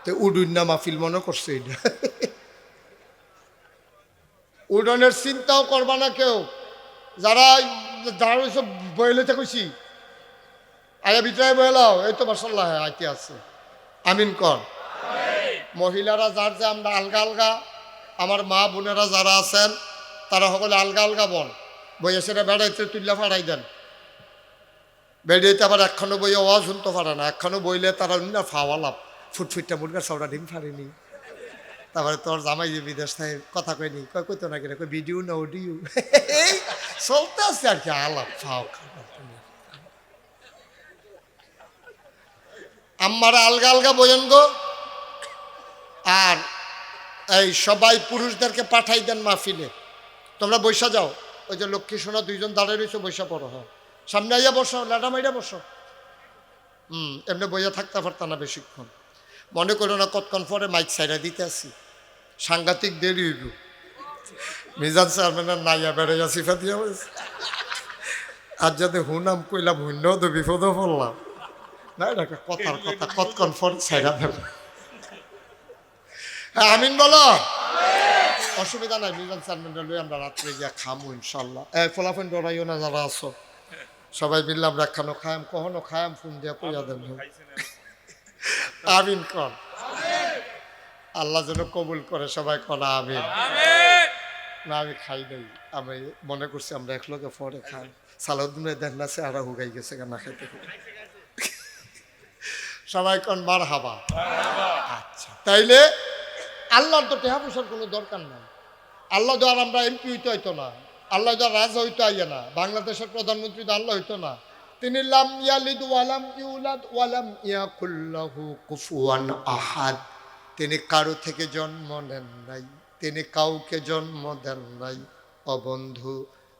তো উডুন না মাহফিল মনে করছে এটা। উডনের চিন্তাও করবা না কেউ, যারা যারা ওইসব বইলেতে কইছি আয়া ভিতরে বইলাও, এই তো মাশাআল্লাহ আইতে আছে, আমিন কর। মহিলারা যার যে আমরা আলগা আলগা, আমার মা বোনেরা যারা আছেন তারা সকলে আলগা আলগা বন বইয়া, সেটা বেড়াইতে তুললে ফাড়াই দেন। বেড়াইতে আবার একখানো বইয়ে ওয়াজ শুনতে পারে না, একখানো বইলে তারা না ফাওয়া লাভ, ফুটফুটটা মুরগার সবটা ডিম ফাড়েনি। তারপরে তোর জামাই যে বিদেশ থেকে কথা কয়নি, কয় কইতো না কিনা, কই ভিডিও না অডিও, চলতে আসছে আর কি আলাপ ফাও খাবার। আমারা আলগা আলগা বইয়েন গো। আর এই সবাই পুরুষদেরকে পাঠাই দেন মাহফিলে, তোমরা বৈশা যাও, ওই যে লক্ষ্মী সোনা দুইজন দাঁড়িয়ে রয়েছে, বৈশা পড়ো। হ্যাঁ সামনে আইয়া বসো, ল্যাডা মাইরা বসো। এমনি বইয়া থাকতে পারতাম না বেশিক্ষণ। মনে করো না কতক্ষণ পরে মাইক সাইরা দিতে আসি, সাংঘাতিক দেরি হইব। মিজান চেয়ারম্যানের নাইয়া বেড়াইয়া সিফা দিয়া বলছে, আর যাতে হুনাম কইলাম হুন্যও তো বিপদও পড়লাম না, এটা কথার কথা, কতক্ষণ পর সাইরা দেব। হ্যাঁ আমিন বলো, অসুবিধা নাই। মিজান চেয়ারম্যানের লই আমরা রাত্রে গিয়া খামু ইনশাল্লাহ। ফলাফল ডরাইও না যারা আছো, সবাই মিললাম রাখানো খায়াম, কখনো খায়াম ফোন দিয়া কইয়া দেন। আমিন কর, আল্লাহ যেন কবুল করে, সবাই করা আমিন। না আমি খাই নাই, আমি মনে করছি আমরা একলগে পরে খাই। সালাউদ্দিনের দেন না সে আরা হুগাই গেছে না খাইতে। সবাই কন মার হাবা। আচ্ছা তাইলে আল্লাহর তো টেহা পয়সার কোনো দরকার নাই। আল্লাহ তো আর আমরা এমপি হইতে হইতো না, আল্লাহ তো আর রাজা হইতে আইয়া না, বাংলাদেশের প্রধানমন্ত্রী তো আল্লাহ হইতো না। তিনি লাম ইয়ালিদ ওয়ালাম ইউলাদ ওয়ালাম ইয়াকুল লাহু কুফুয়ান আহাদ। তিনি কারো থেকে জন্ম নেন নাই, তিনি কাউকে জন্ম দেন নাই। ও বন্ধু,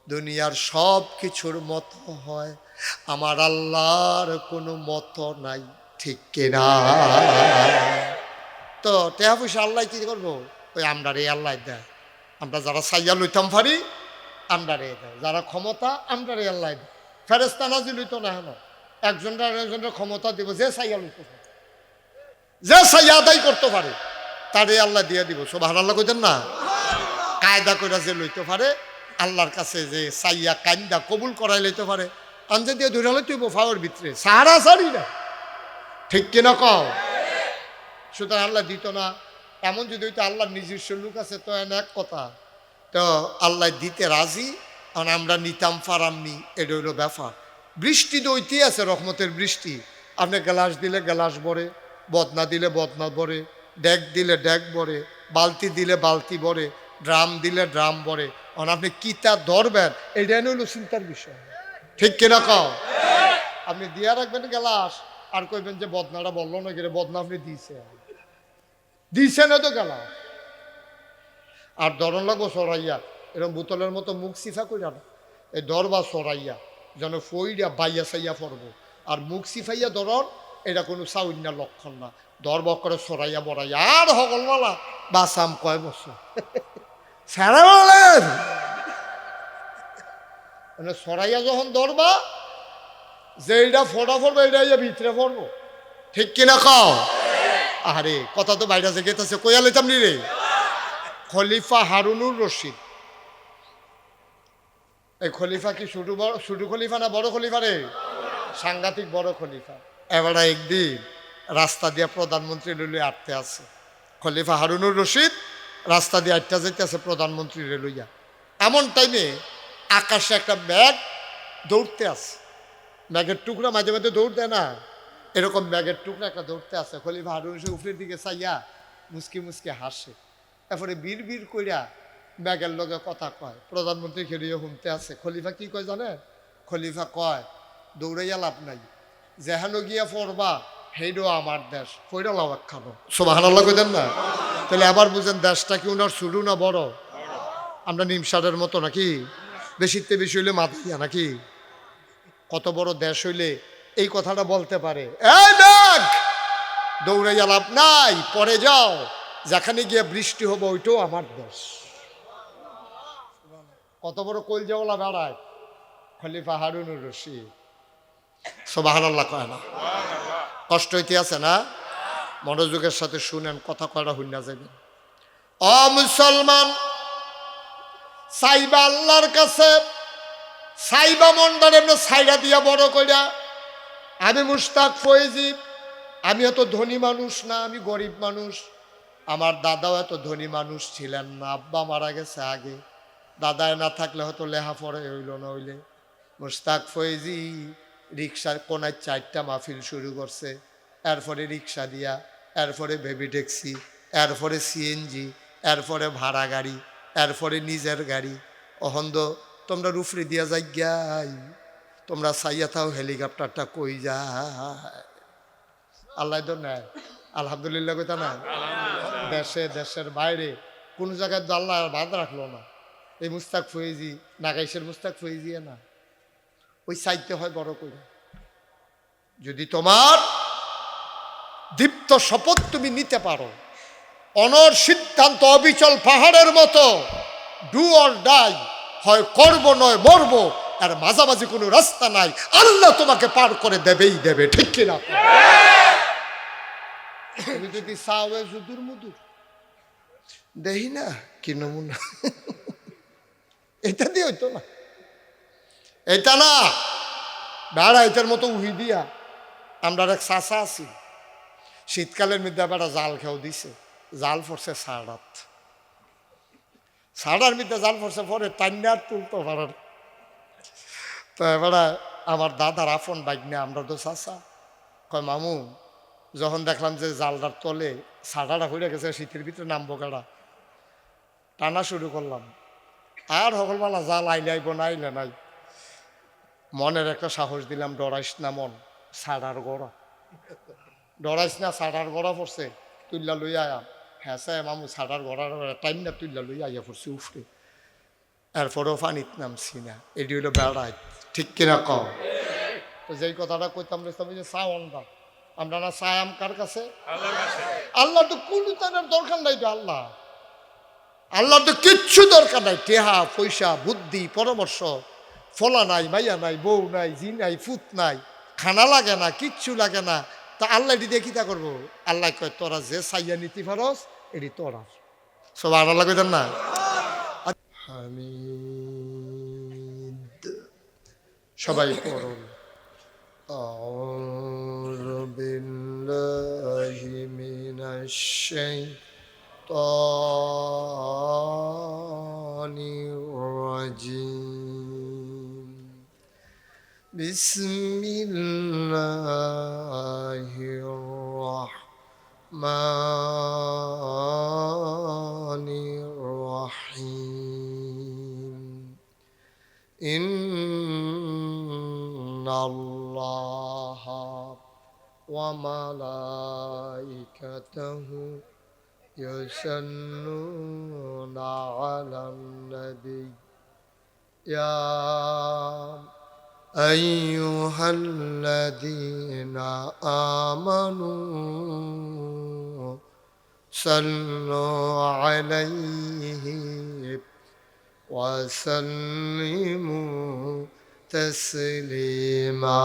দুনিয়ার সব কিছুর মত হয়, আমার আল্লাহর কোনো মত নাই, ঠিক কিনা? তো টেহা পয়সা আল্লাহ কি করবো, ওই আমরা রে আল্লাহ দেয়। আমরা যারা সাইয়া লইতাম পারি আমরা রে দেয়, যারা ক্ষমতা আমরা রে আল্লাহ দেয়। ফেরেস্তা নাজিল লইতো না, হেন একজনরা একজনের ক্ষমতা দিব, যে সাইয়া লইতে পারে, যে সাইয়া আদায় করতে পারে তারে আল্লাহ দিয়ে দিব। সুবহানাল্লাহ কইতেন না? কায়দা কইরা যে লইতে পারে আল্লাহর কাছে যে সাইয়া কান্দা কবুল করাই লইতে পারে আনজে দিয়ে ধরে হলে তুই ফাওয়ার ভিতরে সারা সারি না, ঠিক কিনা কও? সুতরাং আল্লাহ দিত না, এমন যদি হইতো আল্লাহর নিজস্ব লোক আছে তো এক কথা, তো আল্লাহ দিতে রাজি, কারণ আমরা নিতাম ফারামনি, এটা হইলো ব্যাপার। বৃষ্টি তো ওইতেই আছে, রহমতের বৃষ্টি। আপনি গ্লাস দিলে গ্লাস ভরে, বদনা দিলে বদনা ভরে, ড্যাগ দিলে ড্যাগ ভরে, বালতি দিলে বালতি ভরে, ড্রাম দিলে ড্রাম ভরে। কারণ আপনি কিতা ধরবেন এটাই হইলো চিন্তার বিষয়, ঠিক কিনা কও? আপনি দিয়া রাখবেন গ্লাস আর কইবেন যে বদনাটা বললো না, গেলে বদনা আপনি দিছে না তো গেলাস। আর ধরন লাগবো সরাইয়া, এরকম বোতলের মতো মুখ সিফা কইরা না, এই দরবা সরাইয়া যেন ফইরা বাইয়া সাইয়া পড়বো। আর মুখ সিফাইয়া ধরন, এটা কোনো সাউন্যার লক্ষণ না। দরবা করে সরাইয়া বড়াইয়া আর হগলওয়ালা বাসাম কয় বছর ছেড়ে বলেন, মানে সরাইয়া যখন ধরবা যে এইটা ফোটা পড়বো, এইটা ভিতরে পড়বো, ঠিক কিনা খাও? আরে কথা তো বাইরে যে গেতেছে কইয়া লইতাম নি রে। খলিফা হারুনুর রশিদ, এই খলিফা কি শুধু খলিফা না বড় খলিফা রে? সাংঘাতিক বড় খলিফা। এবারে একদিন রাস্তা দিয়া প্রধানমন্ত্রী লইয়া আটতে আছে, খলিফা হারুনুর রশিদ রাস্তা দিয়ে আটটা যেতে আছে প্রধানমন্ত্রী লইয়া। এমন টাইমে আকাশে একটা ব্যাগ দৌড়তে আছে, ব্যাগের টুকরা মাঝে মাঝে দৌড় দেয় না, এরকম ব্যাগের টুকরা একটা দৌড়তে আছে। খলিফা হারুন রশিদ উপরের দিকে চাইয়া মুসকি মুসকি হাসে, তারপরে বীর বীর কইরা ব্যাগের লগে কথা কয়। প্রধানমন্ত্রী খেলিয়ে শুনতে আছে। খলিফা কি কয় জানে? খলিফা কয় দৌড়াইয়া লাভ নাই, যেহেন গিয়া পড়বা সেইটাও আমার দেশ, কইরা লাভ খানো। সুবহানাল্লাহ কইতেন না? তাহলে আবার বুঝেন দেশটা কি ওনার ছোটো না বড়? আমরা নিমসারের মতো নাকি? বেশিতে বেশি হইলে মাথাইয়া নাকি? কত বড় দেশ হইলে এই কথাটা বলতে পারে, এই ব্যাগ দৌড়াইয়া লাভ নাই, পরে যাও, যেখানে গিয়ে বৃষ্টি হবে ওইটাও আমার দেশ। কত বড় কলজাওয়ালা বেড়ায় খলিফা হারুনুর রশিদ। সুবহানাল্লাহ কয় না? কষ্ট হইতে আছে না? মনোযোগের সাথে শুনেন, কথা কয়টা হইনা যাবেন। ও মুসলমান, সাইবা আল্লাহর কাছে, সাইবা মন্ডার এমনি সাইডা দিয়া বড় কইরা। আমি মুশতাক ফয়েজি, আমি এত ধনী মানুষ না, আমি গরিব মানুষ। আমার দাদাও এত ধনী মানুষ ছিলেন না, আব্বা মারা গেছে আগে, দাদায় না থাকলে হয়তো লেহাপড়ে হইল না হইলে। মুশতাক ফয়েজি রিক্সার কোনায় 4টা মাহফিল শুরু করছে, এরপরে রিক্সা দিয়া, এরপরে বেবি ট্যাক্সি, এরপরে সিএনজি, এরপরে ভাড়া গাড়ি, এরপরে নিজের গাড়ি। অহন্দ তোমরা রুফরি দিয়া যাই গাই, তোমরা চাইয়া থাও হেলিকপ্টারটা কই যায়। আল্লাহ তো নেয়, আলহামদুলিল্লাহ কইতা না? দেশে দেশের বাইরে কোন জায়গায় তো আল্লাহ বাদ রাখলো না। এই মুস্তাক ফয়েজি, নাগাইশের মুস্তাক ফয়েজি না, ওই চাইতে হয় বড় করে। যদি তোমার দীপ্ত শপথ তুমি নিতে পারো, অনর সিদ্ধান্ত অবিচল পাহাড়ের মতো, ডু অর ডাই, হয় করব নয় মরব, আর মাঝামাঝি কোনো রাস্তা নাই, আল্লাহ তোমাকে পার করে দেবেই দেবে, ঠিক কিনা? তুমি যদি চাওয়ে যুদুর মুদুর দেখি না কি নমুনা, এটা দিয়ে হইতো না, এটা না বেড়া, এটার মতো উহি দিয়া। আমরা এক চাষা আছি, শীতকালের মধ্যে বেড়া জাল খেয়েও দিছে, জাল পড়ছে সাড়াত, সাড়ার মধ্যে জাল পড়ছে, পরে টান্নার তুলতে পারার। তো এবারে আমার দাদার আপন বাইক না, আমরা তো চাষা, কয় মামু যখন দেখলাম যে জালটার তলে সাড়াটা হয়ে গেছে, শীতের ভিতরে নামবো কাড়া, টানা শুরু করলাম। আর সকলবেলা জাল আইলে আইব না আইলে নাই, মনের একটা সাহস দিলাম, ডরাইস না মন, সাড়ার গড়া, ডরাইস না, সাড়ার গড়া পড়ছে, তুল্লা লই আয়া। হ্যাঁ স্যার মামু সাড়ার গড়ার টাইম না, তুল্লা লই আইয়া পড়ছে উফরে, এরপরেও পানিত নামছি না। এটি হইলো বেড়ায়, ঠিক কিনা কম? তো যেই কথাটা কইতাম যে সাউন্ডটা, আমরা না চায়াম কার কাছে? আল্লাহ তো কোনো তাদের দরকার নাই, তো আল্লাহ তো কিচ্ছু দরকার নাই। টেহা পয়সা বুদ্ধি পরামর্শ, ফলা নাই, মাইয়া নাই, বউ নাই, জি নাই, ফুত নাই, খানা লাগে না, কিচ্ছু লাগে না। তা আল্লাহ এটি দিয়ে কিতা করবো? আল্লাহ কয় তোরা যে চাইয়া নীতি পারস এটি তোরা। সব আল্লাহ কইতেন না আমি সবাই পড়ুন। আউযু বিল্লাহি মিনাশ শাইতানির রাজিম। বিসমিল্লাহির রাহমানির রাহিম। ইন্নাল্লাহা ওয়া মালাইকাতাহু ইউসাল্লুনা আলান নবী ইয়া আইয়ুহাল্লাযীনা আমানু সাল্লু আলাইহি ওয়া সাল্লিমু তাসলিমা।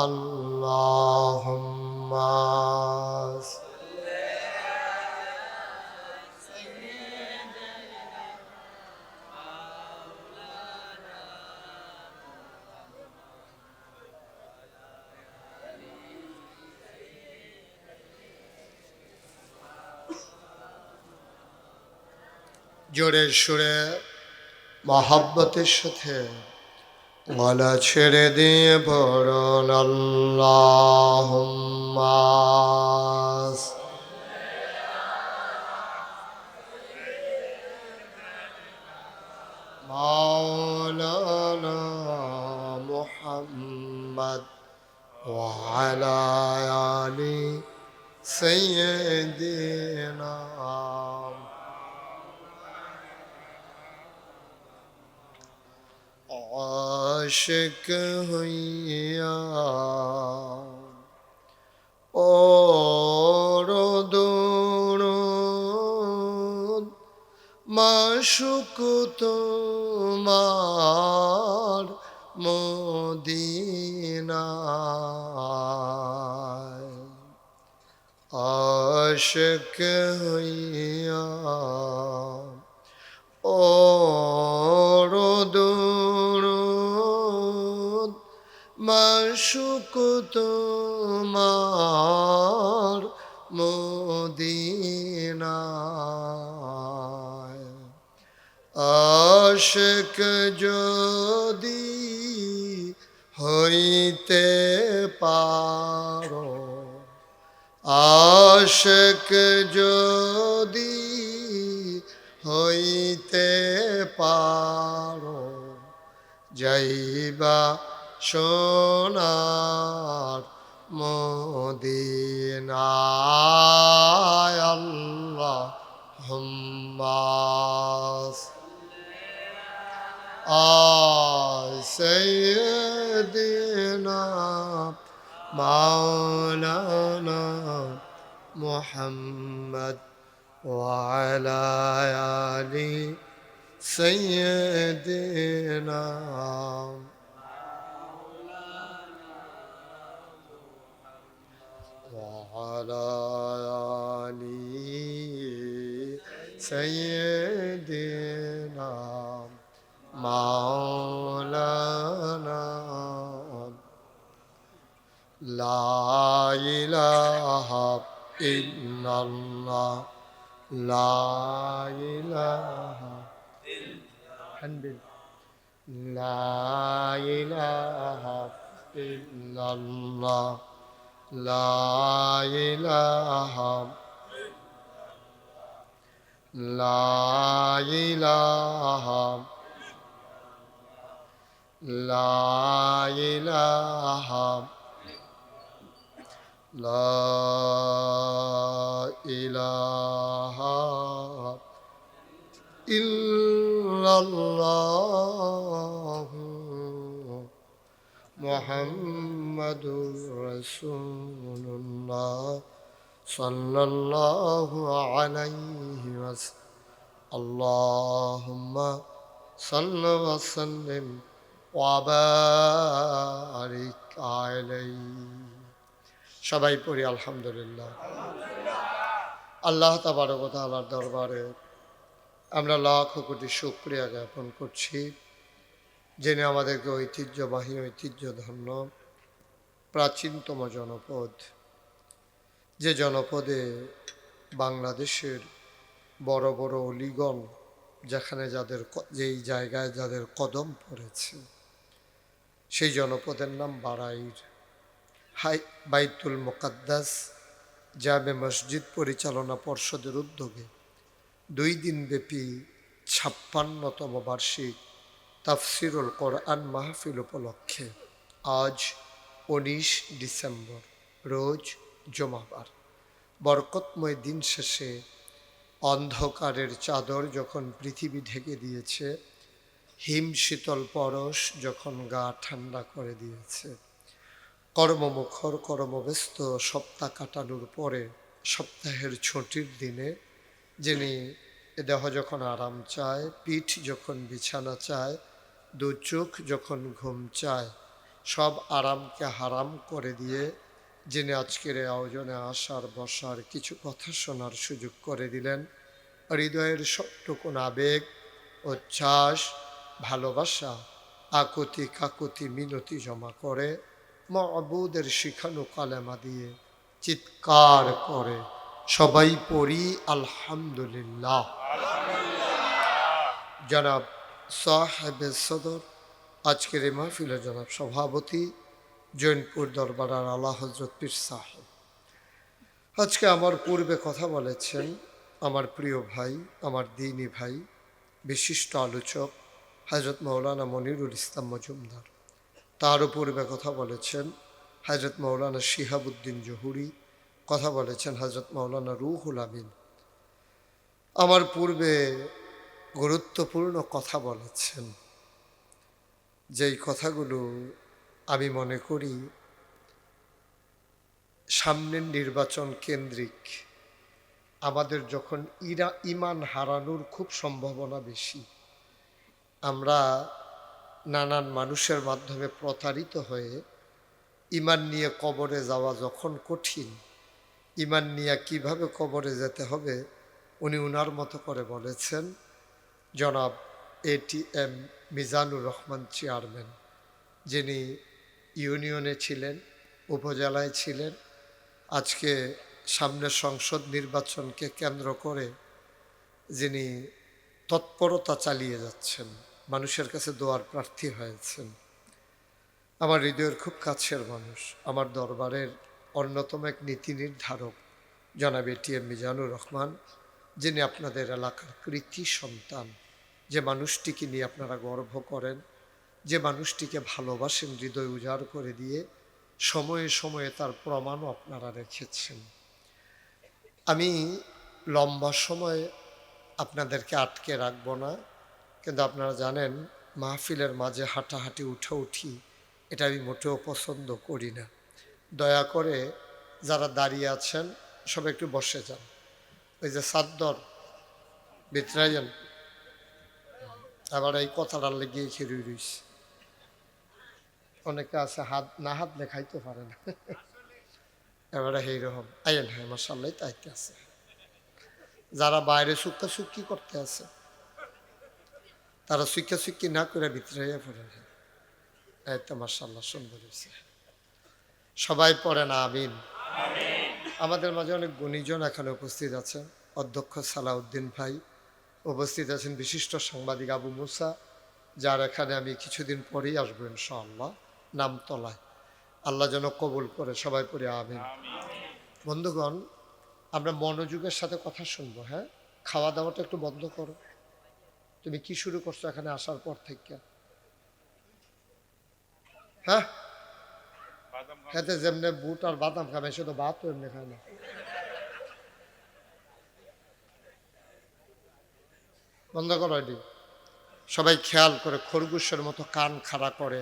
আল্লাহুম্মা জোরে সুরে মহাব্বতের সাথে গলা ছেড়ে দিয়ে পড়ুন আল্লাহুম্মা মাওলানা মুহাম্মদ ওয়া আলা আলি সাইয়্যিদিনা। আশিক হইয়া পরদুরুদ মাশুক তোমার মদিনায়। আশিক হইয়া পরদুরুদ মাশুক তোমার মদিনায়। আশিক যদি হইতে পারো, আশিক যদি হইতে পারো, যাইবা সোনার মদিনায়। আল্লাহুম্মা সাইয়্যিদিনা মাওলানা মুহাম্মদ ওয়া আলা আলি সাইয়্যিদিনা। وعلى آل سيدنا مولانا. لا إله إلا الله، لا إله لا إله إلا الله، لا إله لا إله لا إله لا إله إلا الله محمد رسول الله صلى الله عليه وسلم. اللهم صل وسلم وبارك عليه. সবাই পড়ি আলহামদুলিল্লাহ। আল্লাহ তাবারক ওয়া তাআলার দরবারে আমরা লাখ কোটি শুকরিয়া জ্ঞাপন করছি। যিনি আমাদেরকে ঐতিহ্যধন্য প্রাচীনতম জনপদ, যে জনপদে বাংলাদেশের বড় বড় অলিগণ, যেখানে যেই জায়গায় যাদের কদম পড়েছে, সেই জনপদের নাম বারাইর। বাইতুল মুকাদ্দাস জামে মসজিদ পরিচালনা পর্ষদের উদ্যোগে 2 দিনব্যাপী 56তম বার্ষিক তাফসিরুল কোরআন মাহফিল উপলক্ষে আজ 19 ডিসেম্বর, রোজ জুমাবার, বরকতময় দিন শেষে অন্ধকারের চাদর যখন পৃথিবী ঢেকে দিয়েছে, হিম শীতল পরশ যখন গা ঠান্ডা করে দিয়েছে, কর্মমুখর কর্মব্যস্ত সপ্তাহ কাটানোর পরে সপ্তাহের ছুটির দিনে যিনি দেহ যখন আরাম চায়, পিঠ যখন বিছানা চায়, 2 চোখ যখন ঘুম চায়, সব আরামকে হারাম করে দিয়ে যিনি আজকের আয়োজনে আসার বসার কিছু কথা শোনার সুযোগ করে দিলেন, হৃদয়ের সবটুকুন আবেগ, উচ্ছ্বাস, ভালোবাসা, আকুতি কাকুতি মিনতি জমা করে মাবুদের শিখানো কালেমা দিয়ে চিৎকার করে সবাই পড়ি আলহামদুলিল্লাহ। জনাব সাহেবে সদর, আজকের এই মাহফিলের জনাব সভাপতি জৈনপুর দরবারার আলা হজরত পীর সাহেব, আজকে আমার পূর্বে কথা বলেছেন আমার প্রিয় ভাই, আমার দ্বীনী ভাই, বিশিষ্ট আলোচক হযরত মাওলানা মনিরুল ইসলাম মজুমদার। তারও পূর্বে কথা বলেছেন হযরত মাওলানা শিহাবুদ্দিন জহুরি, কথা বলেছেন হযরত মাওলানা রুহুল আমিন। আমার পূর্বে গুরুত্বপূর্ণ কথা বলেছেন, যেই কথাগুলো আমি মনে করি সামনের নির্বাচন কেন্দ্রিক আমাদের যখন ইমান হারানোর খুব সম্ভাবনা বেশি, আমরা নানান মানুষের মাধ্যমে প্রতারিত হয়ে ইমান নিয়ে কবরে যাওয়া যখন কঠিন, ইমান নিয়ে কিভাবে কবরে যেতে হবে উনি উনার মতো করে বলেছেন। জনাব ATM মিজানুর রহমান চেয়ারম্যান, যিনি ইউনিয়নে ছিলেন, উপজেলায় ছিলেন, আজকে সামনের সংসদ নির্বাচনকে কেন্দ্র করে যিনি তৎপরতা চালিয়ে যাচ্ছেন, মানুষের কাছে দোয়ার প্রার্থী হয়েছেন, আমার হৃদয়ের খুব কাছের মানুষ, আমার দরবারের অন্যতম এক নীতি নির্ধারক জনাব ATM মিজানুর রহমান, যিনি আপনাদের এলাকার কৃতি সন্তান, যে মানুষটিকে নিয়ে আপনারা গর্ব করেন, যে মানুষটিকে ভালোবাসেন হৃদয় উজাড় করে দিয়ে, সময়ে সময়ে তার প্রমাণও আপনারা রেখেছেন। আমি লম্বা সময় আপনাদেরকে আটকে রাখব না, কিন্তু আপনারা জানেন মাহফিলের মাঝে হাঁটাহাঁটি উঠি এটা আমি মোটেও পছন্দ করি না। দয়া করে যারা দাঁড়িয়ে আছেন সব একটু বসে যান, ওই যে সাদ্দর বিতরাইন আবার এই কথাটার লেগে খেয়ে রইছে, অনেকে আছে হাত না হাত দেখাইতে পারে না, এবারে এইরকম আইন, হ্যাঁ মাসাল্লাহ তাইতে আছে। যারা বাইরে সুক্কা সুক্কি করতে আছে তারা সুক্কা সুক্কি না করে ভিতরে পড়ে না, এই তো মাসাল্লাহ সুন্দর হয়েছে। সবাই পড়ে না আমিন। আমাদের মাঝে অনেক গুণীজন এখানে উপস্থিত আছেন, অধ্যক্ষ সালাউদ্দিন ভাই উপস্থিত আছেন, বিশিষ্ট সাংবাদিক আবু মুসা, যার এখানে আমি কিছুদিন পরেই আসবো ইনশাআল্লাহ নামতলায়, আল্লাহ যেন কবুল করে, সবাই পড়ে আমিন। বন্ধুগণ, আমরা মনোযোগের সাথে কথা শুনবো, হ্যাঁ, খাওয়া দাওয়াটা একটু বন্ধ করো। তুমি কি শুরু করছো এখানে আসার পর থেকে? হ্যাঁ, খেতে যেমনি বুট আর বাদাম খাবে, সে তো ভাত এমনি খায় না। বন্ধ করো এটি। সবাই খেয়াল করে, খরগোশের মতো কান খাড়া করে,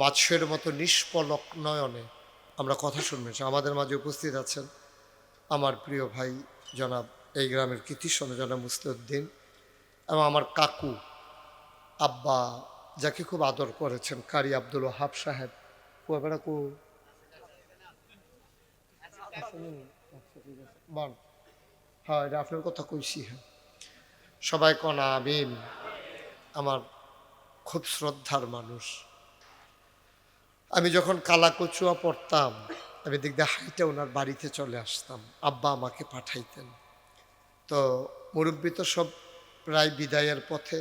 মাছের মতো নিষ্পলক নয়নে আমরা কথা শুনবো। আমাদের মাঝে উপস্থিত আছেন আমার প্রিয় ভাই জনাব এই গ্রামের কৃতিসন্তান জনাব মুস্তাউদ্দিন, এবং আমার কাকু আব্বা যাকে খুব আদর করেছেন কারি আব্দুল ওয়াহাব সাহেব। কুয়াবেড়া কু বল, হ্যাঁ এটা আপনার কথা কইছি। হ্যাঁ, সবাই কন আমিন। আমার খুব শ্রদ্ধার মানুষ। আমি যখন কালাকচুয়া পড়তাম আমি দেখতে হাইটা ওনার বাড়িতে চলে আসতাম, আব্বা আমাকে পাঠাইতেন। তো মুরব্বী তো সব প্রায় বিদায়ের পথে,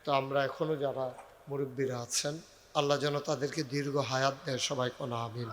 তো আমরা এখনো যারা মুরব্বীরা আছেন আল্লাহ যেন তাদেরকে দীর্ঘ হায়াত দেয়, সবাই কোন আমিন।